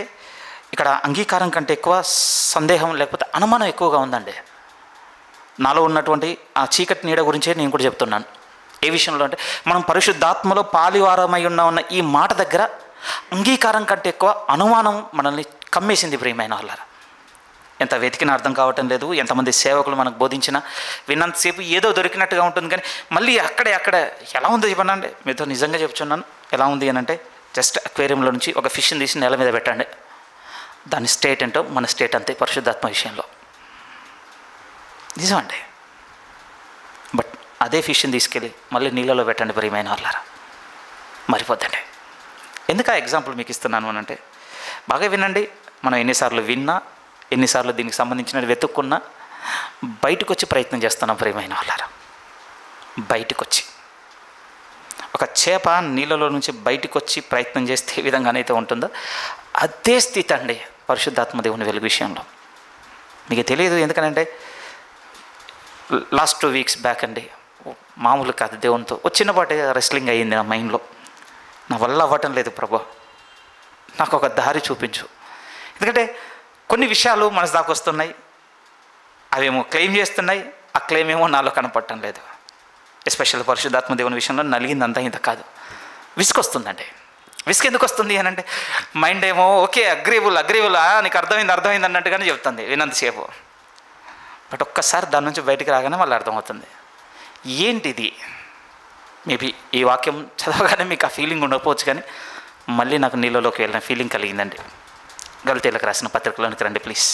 ఇక్కడ అంగీకారం కంటే ఎక్కువ సందేహం లేకపోతే అనుమానం ఎక్కువగా ఉందండి. నాలో ఉన్నటువంటి ఆ చీకటి నీడ గురించే నేను కూడా చెప్తున్నాను. ఏ విషయంలో అంటే, మనం పరిశుద్ధాత్మలో పాలివారమై ఉన్న ఈ మాట దగ్గర అంగీకారం కంటే ఎక్కువ అనుమానం మనల్ని కమ్మేసింది ప్రియమైన వాళ్ళారా. ఎంత వెతికినా అర్థం కావటం లేదు, ఎంతమంది సేవకులు మనకు బోధించినా విన్నంతసేపు ఏదో దొరికినట్టుగా ఉంటుంది, కానీ మళ్ళీ అక్కడ ఎలా ఉందో చెప్పండి. మీతో నిజంగా చెప్తున్నాను, ఎలా ఉంది అని అంటే, జస్ట్ అక్వేరియంలో నుంచి ఒక ఫిష్ని తీసి నేల మీద పెట్టండి, దాని స్టేట్ ఏంటో మన స్టేట్ అంతే పరిశుద్ధాత్మ విషయంలో. నిజం అండి. బట్ అదే ఫిష్ని తీసుకెళ్ళి మళ్ళీ నీళ్ళలో పెట్టండి ప్రియమైన వాళ్ళారా, మరిపోద్దండి. ఎందుకు ఆ ఎగ్జాంపుల్ మీకు ఇస్తున్నాను అని అంటే, బాగా వినండి, మనం ఎన్నిసార్లు విన్నా, ఎన్నిసార్లు దీనికి సంబంధించిన వెతుక్కున్నా బయటకు వచ్చి ప్రయత్నం చేస్తున్నాం ప్రియమైన వాళ్ళారా. బయటకు వచ్చి ఒక చేప నీళ్ళలో నుంచి బయటకు వచ్చి ప్రయత్నం చేస్తే ఏ విధంగానైతే ఉంటుందో అదే స్థితి అండి పరిశుద్ధాత్మ దేవుని వెలుగు విషయంలో. మీకు తెలియదు, ఎందుకనంటే లాస్ట్ 2 వీక్స్ బ్యాక్ అండి, మామూలు కాదు, దేవునితో చిన్నపాటి రెస్లింగ్ అయ్యింది నా మైండ్లో. నా వల్ల అవ్వటం లేదు ప్రభు, నాకు ఒక దారి చూపించు. ఎందుకంటే కొన్ని విషయాలు మనసు దాకా వస్తున్నాయి, అవేమో క్లెయిమ్ చేస్తున్నాయి, ఆ క్లెయిమ్ ఏమో నాలో కనపడటం లేదు. ఎస్పెషల్ పరిశుద్ధాత్మ దేవుని విషయంలో నలిగిందంతా ఇంత కాదు, విసుకొస్తుందండి. విసుగు ఎందుకు వస్తుంది అని అంటే, మైండ్ ఏమో ఓకే అగ్రీబుల్ నీకు అర్థమైంది అన్నట్టుగానే చెప్తుంది వినంతసేపు. బట్ ఒక్కసారి దాని నుంచి బయటికి రాగానే మళ్ళీ అర్థమవుతుంది ఏంటిది. మేబీ ఈ వాక్యం చదవగానే మీకు ఆ ఫీలింగ్ ఉండకపోవచ్చు, కానీ మళ్ళీ నాకు నీళ్ళలోకి వెళ్ళిన ఫీలింగ్ కలిగిందండి. గలతీలకు రాసిన పత్రికలోనికి రండి ప్లీజ్.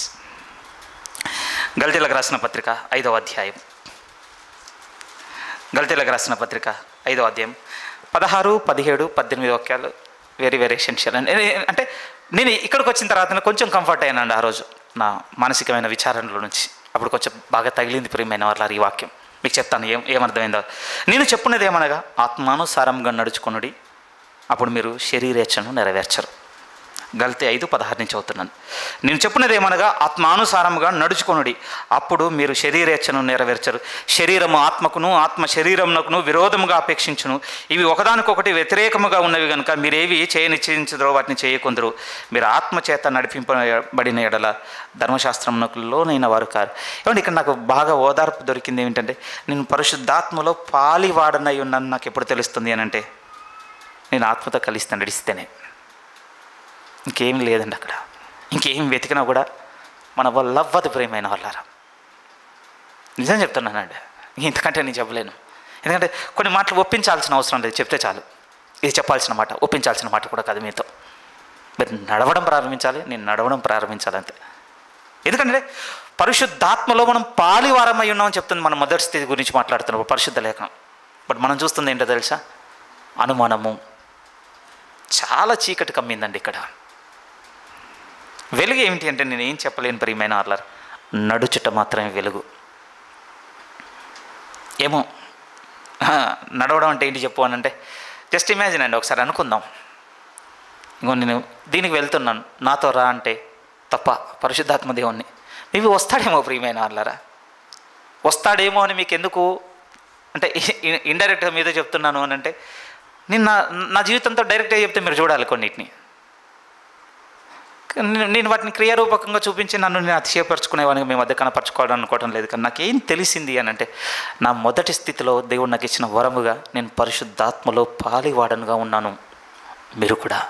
గలతీలకు రాసిన పత్రిక 5వ అధ్యాయం. గలతీలకు రాసిన పత్రిక 5వ అధ్యాయం 16, 17, 18 వాక్యాలు వెరీ వెరీ ఎసెన్షియల్. అంటే నేను ఇక్కడికి వచ్చిన తర్వాత కొంచెం కంఫర్ట్ అయ్యానండి ఆ రోజు నా మానసికమైన విచారణలో నుంచి. అప్పుడు కొంచెం బాగా తగిలింది ప్రియమైన వాళ్ళ ఈ వాక్యం. మీకు చెప్తాను ఏమర్థమైందో. నేను చెప్పున్నది ఏమనగా, ఆత్మానుసారంగా నడుచుకొనుడి, అప్పుడు మీరు శరీరేచ్ఛను నెరవేర్చరు. గల్తీ 5:16 నుంచి అవుతున్నాను. నేను చెప్పినది ఏమనగా ఆత్మానుసారముగా నడుచుకొనుడి, అప్పుడు మీరు శరీరేచ్ఛను నెరవేర్చరు. శరీరము ఆత్మకును, ఆత్మ శరీరమునకును విరోధముగా అపేక్షించును. ఇవి ఒకదానికొకటి వ్యతిరేకముగా ఉన్నవి కనుక మీరేవి చేయనిశ్చయించదరో వాటిని చేయకుందరు. మీరు ఆత్మ చేత నడిపింపబడిన ఎడల ధర్మశాస్త్రమునకు లోనైన వారు కారు. ఏమంటే ఇక్కడ నాకు బాగా ఓదార్పు దొరికింది ఏమిటంటే, నేను పరిశుద్ధాత్మలో పాలివాడనై ఉన్నాను నాకు ఎప్పుడు తెలుస్తుంది అని అంటే, నేను ఆత్మతో కలిసి నడిస్తేనే. ఇంకేం లేదండి అక్కడ. ఇంకేం వెతికినా కూడా మన వల్ల అవ్వదు ప్రియమైన వాళ్ళారా. నిజం చెప్తున్నానండి, ఇంతకంటే నేను చెప్పలేను. ఎందుకంటే కొన్ని మాటలు ఒప్పించాల్సిన అవసరం లేదు, చెప్తే చాలు. ఇది చెప్పాల్సిన మాట, ఒప్పించాల్సిన మాట కూడా కాదు. మీతో మీరు నడవడం ప్రారంభించాలి, నేను నడవడం ప్రారంభించాలి అంతే. ఎందుకంటే పరిశుద్ధాత్మలో మనం పాలివారమై ఉన్నామని చెప్తుంది. మనం మొదటి స్థితి గురించి మాట్లాడుతున్నప్పుడు పరిశుద్ధ లేఖనం. బట్ మనం చూస్తుంది ఏంటో తెలుసా? అనుమానము. చాలా చీకటి కమ్మిందండి ఇక్కడ. వెలుగు ఏమిటి అంటే నేను ఏం చెప్పలేను ప్రియమైన వాళ్ళారా, నడుచుట మాత్రమే వెలుగు. ఏమో నడవడం అంటే ఏంటి చెప్పు అని అంటే, జస్ట్ ఇమాజిన్ అండి, ఒకసారి అనుకుందాం. ఇంకో నేను దీనికి వెళ్తున్నాను, నాతో రా అంటే తప్ప పరిశుద్ధాత్మ దేవుణ్ణి మేబీ వస్తాడేమో ప్రియమైన వాళ్ళారా, వస్తాడేమో అని మీకు ఎందుకు అంటే ఇండైరెక్ట్గా మీతో చెప్తున్నాను అని అంటే, నేను నా జీవితంతో డైరెక్ట్గా చెప్తే మీరు చూడాలి కొన్నిటిని. నేను వాటిని క్రియారూపకంగా చూపించి నన్ను నేను అతిశయపరచుకునేవాడిని మీ మధ్య కనపరచుకోవడం అనుకోవడం లేదు. కానీ నాకేం తెలిసింది అని అంటే, నా మొదటి స్థితిలో దేవుడు నాకు ఇచ్చిన వరముగా నేను పరిశుద్ధాత్మలో పాలివాడనుగా ఉన్నాను. మీరు కూడా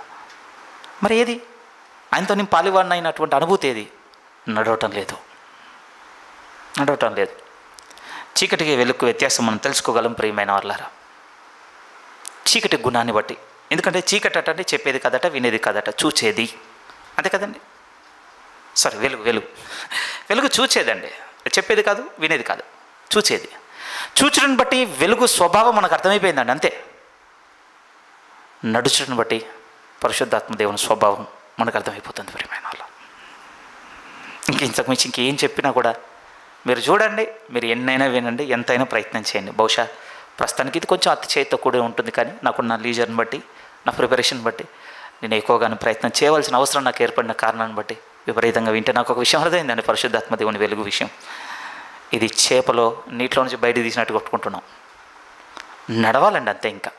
మరి ఏది ఆయనతో నేను పాలివాడన అయినటువంటి అనుభూతి ఏది? నడవటం లేదు. చీకటికి వెలుగు వ్యత్యాసం మనం తెలుసుకోగలం ప్రియమైన వాళ్ళారా, చీకటి గుణాన్ని బట్టి. ఎందుకంటే చీకటి అంటే చెప్పేది కదట, వినేది కదట, చూచేది. అంతే కదండి. సారీ, వెలుగు చూచేదండి, చెప్పేది కాదు, వినేది కాదు, చూచేది. చూచడం బట్టి వెలుగు స్వభావం మనకు అర్థమైపోయిందండి అంతే. నడుచుటను బట్టి పరిశుద్ధాత్మ దేవుని స్వభావం మనకు అర్థమైపోతుంది ప్రియమైన వాళ్ళు. ఇంతకు మించి ఇంకేం చెప్పినా కూడా మీరు చూడండి, మీరు ఎన్నైనా వినండి, ఎంతైనా ప్రయత్నం చేయండి. బహుశా ప్రస్తుతానికి ఇది కొంచెం అతిశయతో కూడా ఉంటుంది, కానీ నాకున్న లీజర్ని బట్టి, నా ప్రిపరేషన్ బట్టి నేను ఎక్కువగానే ప్రయత్నం చేయవలసిన అవసరం నాకు ఏర్పడిన కారణాన్ని బట్టి విపరీతంగా వింటే నాకు ఒక విషయం అర్థమైందండి, పరిశుద్ధాత్మ దేవుని వెలుగు విషయం. ఇది చేపలో నీటిలో నుంచి బయట తీసినట్టు కొట్టుకుంటున్నాం. నడవాలండి అంతే. ఇంకా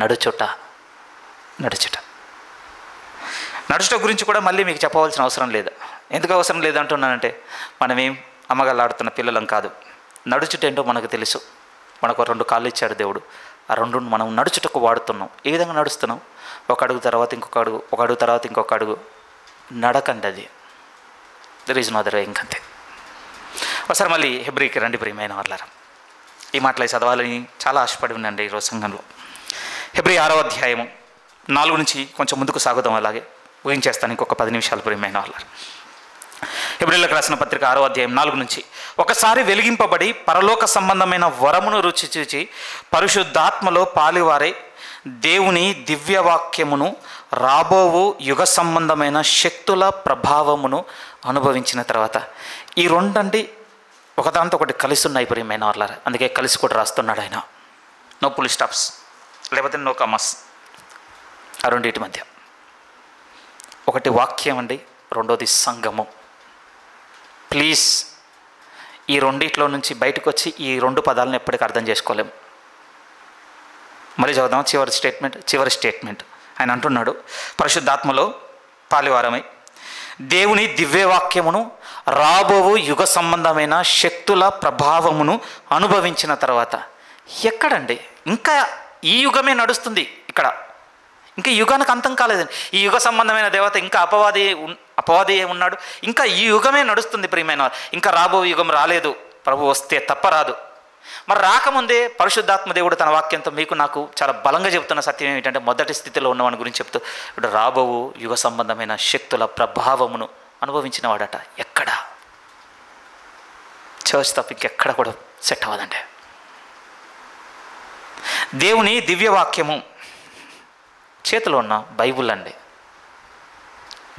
నడుచుట గురించి కూడా మళ్ళీ మీకు చెప్పవలసిన అవసరం లేదు. ఎందుకు అవసరం లేదంటున్నానంటే, మనమేం అమ్మగలాడుతున్న పిల్లలం కాదు. నడుచుటేంటో మనకు తెలుసు. మనకు 2 కాళ్ళు ఇచ్చాడు దేవుడు, ఆ 2 మనం నడుచుటకు వాడుతున్నాం. ఏ విధంగా నడుస్తున్నాం? ఒక అడుగు తర్వాత ఇంకొక అడుగు, ఒక అడుగు తర్వాత ఇంకొక అడుగు. నడకండి అది. There is no other way. ఇంకంతే. ఒకసారి మళ్ళీ హెబ్రీకి రండి ప్రియమైన వాళ్ళారా. ఈ మాటలు చదవాలని చాలా ఆశపడి ఉండండి ఈరోజు సంఘంలో. హెబ్రీ 6వ అధ్యాయము 4 నుంచి కొంచెం ముందుకు సాగుదాం. అలాగే ఊహించేస్తాను ఇంకొక 10 నిమిషాలు ప్రియమైన వాళ్ళారు. హెబ్రీలకు రాసిన పత్రిక 6వ అధ్యాయం 4 నుంచి, ఒకసారి వెలిగింపబడి పరలోక సంబంధమైన వరమును రుచి చూచి పరిశుద్ధాత్మలో పాలివారే దేవుని దివ్యవాక్యమును రాబోవు యుగ సంబంధమైన శక్తుల ప్రభావమును అనుభవించిన తర్వాత, ఈ రెండండి ఒకదాంతో ఒకటి కలిసి ఉన్నాయి ప్రియమైన వాళ్ళారా. అందుకే కలిసి కూడా రాస్తున్నాడు ఆయన. నో పుల్ స్టాప్స్, లేకపోతే నో కమస్. ఆ రెండింటి మధ్య ఒకటి వాక్యం అండి, రెండోది సంఘము. ప్లీజ్ ఈ రెండిట్లో నుంచి బయటకు వచ్చి ఈ 2 పదాలను ఎప్పటికీ అర్థం చేసుకోలేము. మళ్ళీ చదువుదాం చివరి స్టేట్మెంట్. ఆయన అంటున్నాడు, పరిశుద్ధాత్మలో పాలివారమై దేవుని దివ్యవాక్యమును రాబోవు యుగ సంబంధమైన శక్తుల ప్రభావమును అనుభవించిన తర్వాత. ఎక్కడండి? ఇంకా ఈ యుగమే నడుస్తుంది ఇక్కడ. ఇంకా ఈ యుగానికి అంతం కాలేదండి. ఈ యుగ సంబంధమైన దేవత ఇంకా అపవాది ఉన్నాడు. ఇంకా ఈ యుగమే నడుస్తుంది ప్రియమైన. ఇంకా రాబో యుగం రాలేదు, ప్రభు వస్తే తప్ప రాదు. మరి రాకముందే పరిశుద్ధాత్మ దేవుడు తన వాక్యంతో మీకు నాకు చాలా బలంగా చెబుతున్న సత్యం ఏమిటంటే, మొదటి స్థితిలో ఉన్నవాని గురించి చెప్తూ ఇప్పుడు రాబోవు యుగ సంబంధమైన శక్తుల ప్రభావమును అనుభవించిన వాడట. ఎక్కడ? చర్చ్ తప్ప ఇంకెక్కడ కూడా సెట్ అవ్వదండి. దేవుని దివ్యవాక్యము చేతిలో ఉన్న బైబుల్ అండి.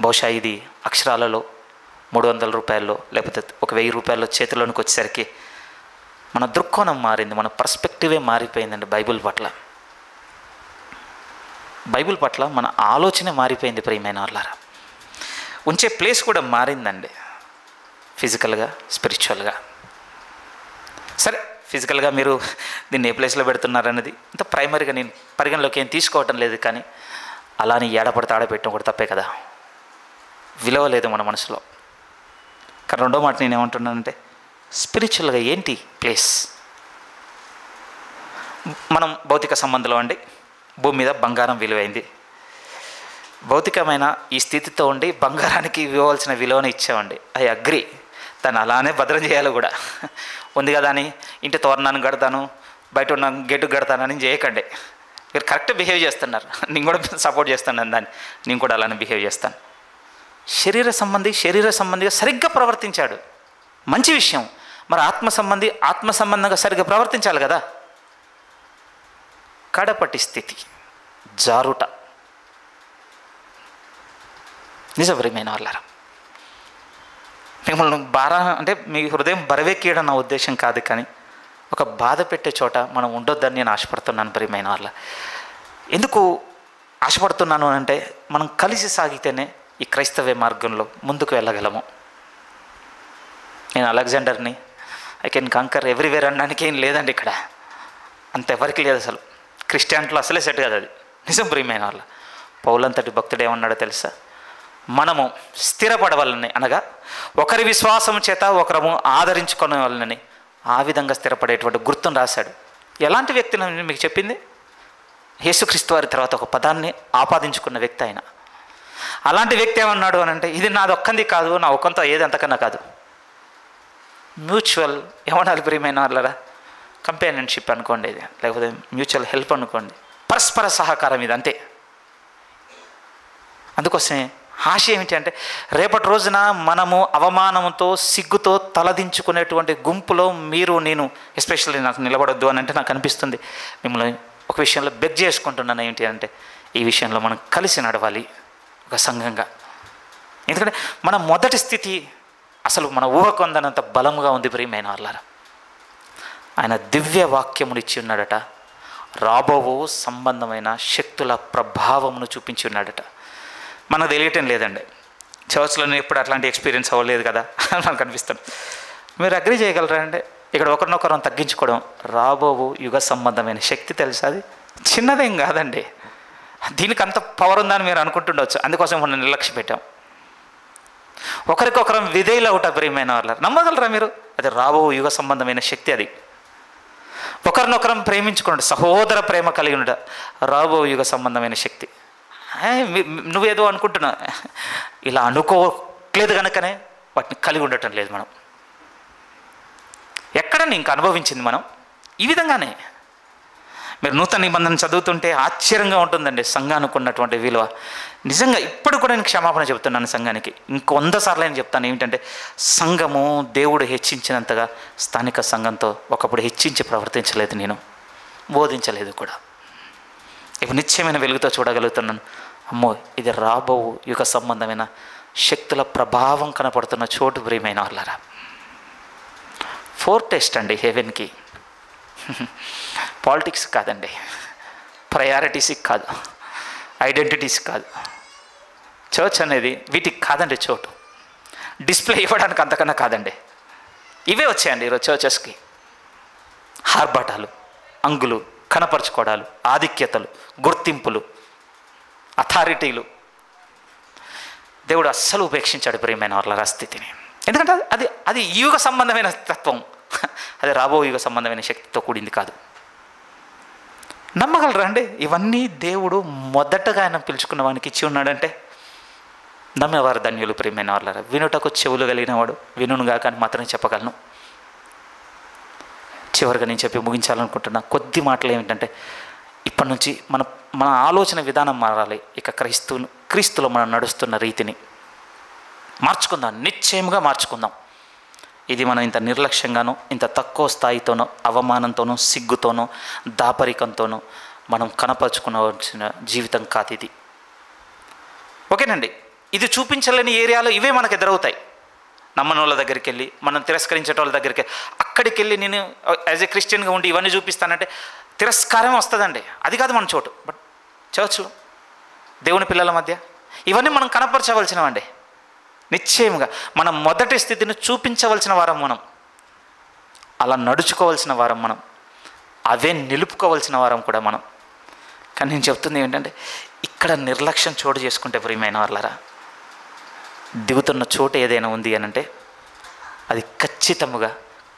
బహుశా ఇది అక్షరాలలో 300 రూపాయల్లో లేకపోతే 1000 రూపాయల్లో చేతిలోనికి వచ్చేసరికి మన దృక్కోణం మారింది, మన పర్స్పెక్టివే మారిపోయిందండి బైబిల్ పట్ల. బైబిల్ పట్ల మన ఆలోచన మారిపోయింది ప్రియమైన వాళ్ళారా. ఉంచే ప్లేస్ కూడా మారిందండి, ఫిజికల్గా స్పిరిచువల్గా. సరే, ఫిజికల్గా మీరు దీన్ని ఏ ప్లేస్లో పెడుతున్నారన్నది ఇంత ప్రైమరీగా నేను పరిగణలోకి ఏం తీసుకోవటం లేదు. కానీ అలాని ఏడపడితే ఆడపెట్టడం కూడా తప్పే కదా, విలువ లేదు మన మనసులో. కానీ రెండో మాట నేను ఏమంటున్నానంటే, స్పిరిచువల్గా ఏంటి ప్లేస్? మనం భౌతిక సంబంధంలో అండి, భూమి మీద బంగారం విలువైంది. భౌతికమైన ఈ స్థితితో ఉండి బంగారానికి ఇవ్వవలసిన విలువను ఇచ్చామండి. ఐ అగ్రి, దాన్ని అలానే భద్రం చేయాలి కూడా. ఉంది కదా అని ఇంటి తోరణాన్ని కడతాను, బయట ఉన్న గేటు కడతానని చేయకండి. మీరు కరెక్ట్ బిహేవ్ చేస్తున్నారు, నేను కూడా సపోర్ట్ చేస్తున్నాను దాన్ని, నేను కూడా అలానే బిహేవ్ చేస్తాను. శరీర సంబంధిగా సరిగ్గా ప్రవర్తించాడు, మంచి విషయం. మరి ఆత్మ సంబంధంగా సరిగ్గా ప్రవర్తించాలి కదా. కడపటి స్థితి జారుట. నిజమైన వాళ్ళారా, మిమ్మల్ని అంటే మీ హృదయం బరవెక్కియడం నా ఉద్దేశం కాదు. కానీ ఒక బాధ పెట్టే చోట మనం ఉండొద్దని నేను ఆశపడుతున్నాను ప్రియమైన వాళ్ళ. ఎందుకు ఆశపడుతున్నాను అంటే, మనం కలిసి సాగితేనే ఈ క్రైస్తవ మార్గంలో ముందుకు వెళ్ళగలము. నేను అలెగ్జాండర్ని, ఐ కెన్ కంకర్ ఎవ్రీవేర్ అనడానికి ఏం లేదండి ఇక్కడ, అంతెవరికి లేదు అసలు. క్రిస్టియానిటీలో అసలే సెట్ కాదు అది. నిజం ప్రియమైన వాళ్ళ. పౌలంతటి భక్తుడు ఏమన్నాడో తెలుసా? మనము స్థిరపడవలని, అనగా ఒకరి విశ్వాసం చేత ఒకరము ఆదరించుకునే వాళ్ళని, ఆ విధంగా స్థిరపడేటువంటి గుర్తును రాశాడు. ఎలాంటి వ్యక్తిని మీకు చెప్పింది? యేసుక్రీస్తు వారి తర్వాత ఒక పదాన్ని ఆపాదించుకున్న వ్యక్తి ఆయన. అలాంటి వ్యక్తి ఏమన్నాడు అని అంటే, ఇది నాది ఒక్కంది కాదు, నా ఒక్కంతో ఏది అంతకన్నా కాదు. మ్యూచువల్ ఏమనాలి ప్రియమైన వాళ్ళరా? కంపానియన్షిప్ అనుకోండి, ఇది లేకపోతే మ్యూచువల్ హెల్ప్ అనుకోండి, పరస్పర సహకారం, ఇది అంతే. అందుకోసమే ఆశ ఏమిటి అంటే, రేపటి రోజున మనము అవమానంతో సిగ్గుతో తలదించుకునేటువంటి గుంపులో మీరు నేను ఎస్పెషల్లీ నాకు నిలబడొద్దు అని అంటే నాకు అనిపిస్తుంది. మిమ్మల్ని ఒక విషయంలో బెగ్ చేసుకుంటున్నాను. ఏంటి అంటే, ఈ విషయంలో మనం కలిసి నడవాలి ఒక సంఘంగా. ఎందుకంటే మన మొదటి స్థితి అసలు మన ఊహకు అందనంత బలంగా ఉంది ప్రియమైన వాళ్ళారా. ఆయన దివ్య వాక్యమునిచ్చి ఉన్నాడట, రాబోవు సంబంధమైన శక్తుల ప్రభావమును చూపించి ఉన్నాడట. మనకు తెలియటం లేదండి, చర్చ్లో ఎప్పుడు అట్లాంటి ఎక్స్పీరియన్స్ అవ్వలేదు కదా మనకు అనిపిస్తుంది. మీరు అగ్రి చేయగలరా అంటే, ఇక్కడ ఒకరినొకరం తగ్గించుకోవడం రాబోవు యుగ సంబంధమైన శక్తి. తెలుసా, అది చిన్నదేం కాదండి. దీనికి అంత పవర్ ఉందని మీరు అనుకుంటుండవచ్చు, అందుకోసం మనం నిర్లక్ష్య పెట్టాం. ఒకరికొకరం విధేయులు అవుట ప్రియమైన వాళ్ళు, నమ్మగలరా మీరు? అది రాబో యుగ సంబంధమైన శక్తి. అది ఒకరినొకరం ప్రేమించుకోండి, సహోదర ప్రేమ కలిగి ఉండ రాబో యుగ సంబంధమైన శక్తి. నువ్వేదో అనుకుంటున్నా, ఇలా అనుకోలేదు కనుకనే వాటిని కలిగి ఉండటం లేదు మనం. ఎక్కడని ఇంకా అనుభవించింది మనం ఈ విధంగానే. మీరు నూతన నిబంధన చదువుతుంటే ఆశ్చర్యంగా ఉంటుందండి సంఘానికి ఉన్నటువంటి విలువ. నిజంగా ఇప్పుడు కూడా నేను క్షమాపణ చెప్తున్నాను సంఘానికి, ఇంకో 100 సార్లు నేను చెప్తాను. ఏమిటంటే, సంఘము దేవుడు హెచ్చించినంతగా స్థానిక సంఘంతో ఒకప్పుడు హెచ్చించి ప్రవర్తించలేదు, నేను బోధించలేదు కూడా. ఇప్పుడు నిత్యమైన వెలుగుతో చూడగలుగుతున్నాను. అమ్మో, ఇది రాబో యుగ సంబంధమైన శక్తుల ప్రభావం కనపడుతున్న చోటు ప్రియమైన వాళ్ళారా. ఫోర్ టెస్ట్ అండి హెవెన్కి. పాలిటిక్స్ కాదండి, ప్రయారిటీస్ కాదు, ఐడెంటిటీస్ కాదు. చర్చ్ అనేది వీటికి కాదండి చోటు. డిస్ప్లే ఇవ్వడానికి అంతకన్నా కాదండి. ఇవే వచ్చాయండి ఈరోజు చర్చెస్కి. ఆర్భాటాలు, అంగులు, కనపరుచుకోవడాలు, ఆధిక్యతలు, గుర్తింపులు, అథారిటీలు. దేవుడు అస్సలు ఉపేక్షించాడు ప్రియమైన వాళ్ళ స్థితిని. ఎందుకంటే అది యుగ సంబంధమైన తత్వం, అది రాబో యుగ సంబంధమైన శక్తితో కూడింది కాదు. నమ్మగలరా అండి? ఇవన్నీ దేవుడు మొదటగా ఆయన పిలుచుకున్న వానికి ఇచ్చి ఉన్నాడంటే నమ్మేవారు ధన్యులు ప్రియమైన వాళ్ళ. వినుటకు చెవులు కలిగిన వాడు వినుగా కానీ మాత్రమే చెప్పగలను. చివరిగా నేను చెప్పి ముగించాలనుకుంటున్నా కొద్ది మాటలు ఏమిటంటే, ఇప్పటి నుంచి మన ఆలోచన విధానం మారాలి. ఇక క్రీస్తులో మనం నడుస్తున్న రీతిని మార్చుకుందాం, నిశ్చయంగా మార్చుకుందాం. ఇది మనం ఇంత నిర్లక్ష్యంగానో, ఇంత తక్కువ స్థాయితోనో, అవమానంతోనో, సిగ్గుతోనో, దాపరికంతోనో మనం కనపరుచుకునవలసిన జీవితం కాదు ఇది. ఓకేనండి, ఇది చూపించలేని ఏరియాలో ఇవే మనకు ఎదురవుతాయి. నమ్మని వాళ్ళ దగ్గరికి వెళ్ళి, మనం తిరస్కరించే వాళ్ళ దగ్గరికి అక్కడికి వెళ్ళి నేను యాజ్ ఏ క్రిస్టియన్గా ఉండి ఇవన్నీ చూపిస్తానంటే తిరస్కారం వస్తుందండి. అది కాదు మన చోటు. బట్ చర్చ్లో దేవుని పిల్లల మధ్య. ఇవన్నీ మనం కనపరచవలసినవండి. నిశ్చయముగా మనం మొదటి స్థితిని చూపించవలసిన వారం మనం, అలా నడుచుకోవాల్సిన వారం మనం, అవే నిలుపుకోవాల్సిన వారం కూడా మనం. కానీ నేను చెప్తుంది ఏంటంటే, ఇక్కడ నిర్లక్ష్యం చోటు చేసుకుంటే ప్రియమైన వాళ్ళరా, దిగుతున్న చోటు ఏదైనా ఉంది అని అంటే అది ఖచ్చితముగా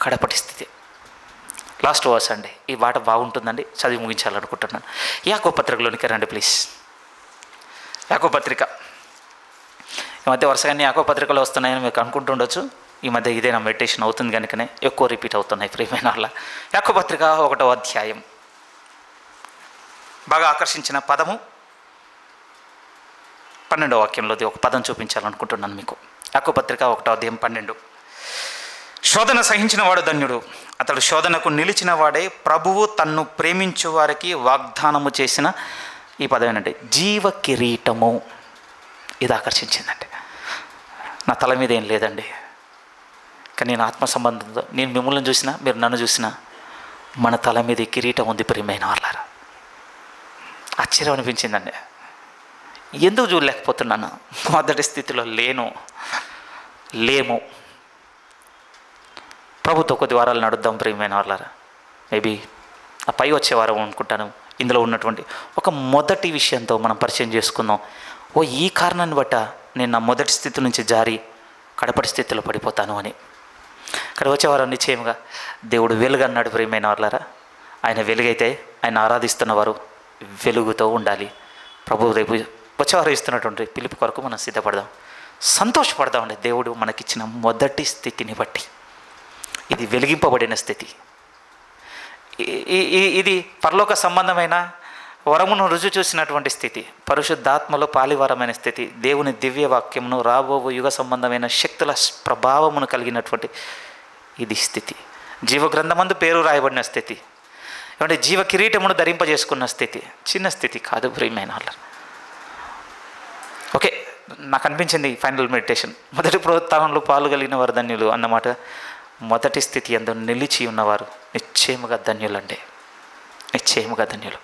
కడపటి స్థితి. లాస్ట్ వర్స్ అండి, ఈ మాట బాగుంటుందండి, చదివి ముగించాలనుకుంటున్నాను. యాకోబు పత్రికలోనికి రండి ప్లీజ్. యాకోబు పత్రిక, ఈ మధ్య వరుసగా యాకోబు పత్రికలు వస్తున్నాయని మీకు అనుకుంటుండొచ్చు. ఈ మధ్య ఇదే నా మెడిటేషన్ అవుతుంది కనుకనే ఎక్కువ రిపీట్ అవుతున్నాయి ప్రియమైన వాళ్ళ. యాకోబు పత్రిక 1వ అధ్యాయం, బాగా ఆకర్షించిన పదము 12వ వాక్యంలోది ఒక పదం చూపించాలనుకుంటున్నాను మీకు. యాకోబు పత్రిక 1వ అధ్యాయం 12. శోధన సహించిన వాడు ధన్యుడు, అతడు శోధనకు నిలిచిన వాడే. ప్రభువు తన్ను ప్రేమించు వారికి వాగ్దానము చేసిన ఈ పదం ఏంటంటే జీవ కిరీటము. ఇది ఆకర్షించిందండి. నా తల మీద ఏం లేదండి, కానీ నేను ఆత్మ సంబంధంతో, నేను మిమ్మల్ని చూసినా మీరు నన్ను చూసినా, మన తల మీద ఈ కిరీటం ఉంది ప్రియమైన వాళ్ళారా. ఆశ్చర్యం అనిపించిందండి. ఎందుకు చూడలేకపోతున్నాను? మొదటి స్థితిలో లేము. ప్రభుత్వ కొద్ది వారాలు నడుద్దాం ప్రియమైన వాళ్ళారా. మేబీ ఆ పై వచ్చే వారం అనుకుంటాను. ఇందులో ఉన్నటువంటి ఒక మొదటి విషయంతో మనం పరిచయం చేసుకుందాం. ఈ కారణాన్ని బట్ట నేను నా మొదటి స్థితి నుంచి జారి కడపటి స్థితిలో పడిపోతాను అని. ఇక్కడ వచ్చేవారు నిశ్చయముగా దేవుడు వెలుగు అన్నాడు ప్రియమైన వాళ్ళారా. ఆయన వెలుగైతే ఆయన ఆరాధిస్తున్నవారు వెలుగుతో ఉండాలి. ప్రభు రేపు వచ్చేవారు ఇస్తున్నటువంటి పిలుపు కొరకు మనం సిద్ధపడదాం, సంతోషపడదామండి. దేవుడు మనకిచ్చిన మొదటి స్థితిని బట్టి, ఇది వెలిగింపబడిన స్థితి, ఇది పరలోక సంబంధమైన వరమును రుజువు చూసినటువంటి స్థితి, పరిశుద్ధాత్మలో పాలివారమైన స్థితి, దేవుని దివ్య వాక్యమును రాబో యుగ సంబంధమైన శక్తుల ప్రభావమును కలిగినటువంటి ఇది స్థితి. జీవగ్రంథమందు పేరు రాయబడిన స్థితి, ఏమంటే జీవ కిరీటమును ధరింపజేసుకున్న స్థితి. చిన్న స్థితి కాదు ప్రియమైన వాళ్ళ. ఓకే, నాకు అనిపించింది ఫైనల్ మెడిటేషన్, మొదటి పునరుత్థానంలో పాల్గొలిగిన వారు ధన్యులు అన్నమాట. మొదటి స్థితి యందు నిలిచి ఉన్నవారు నిశ్చయముగా ధన్యులండి, నిశ్చయముగా ధన్యులు.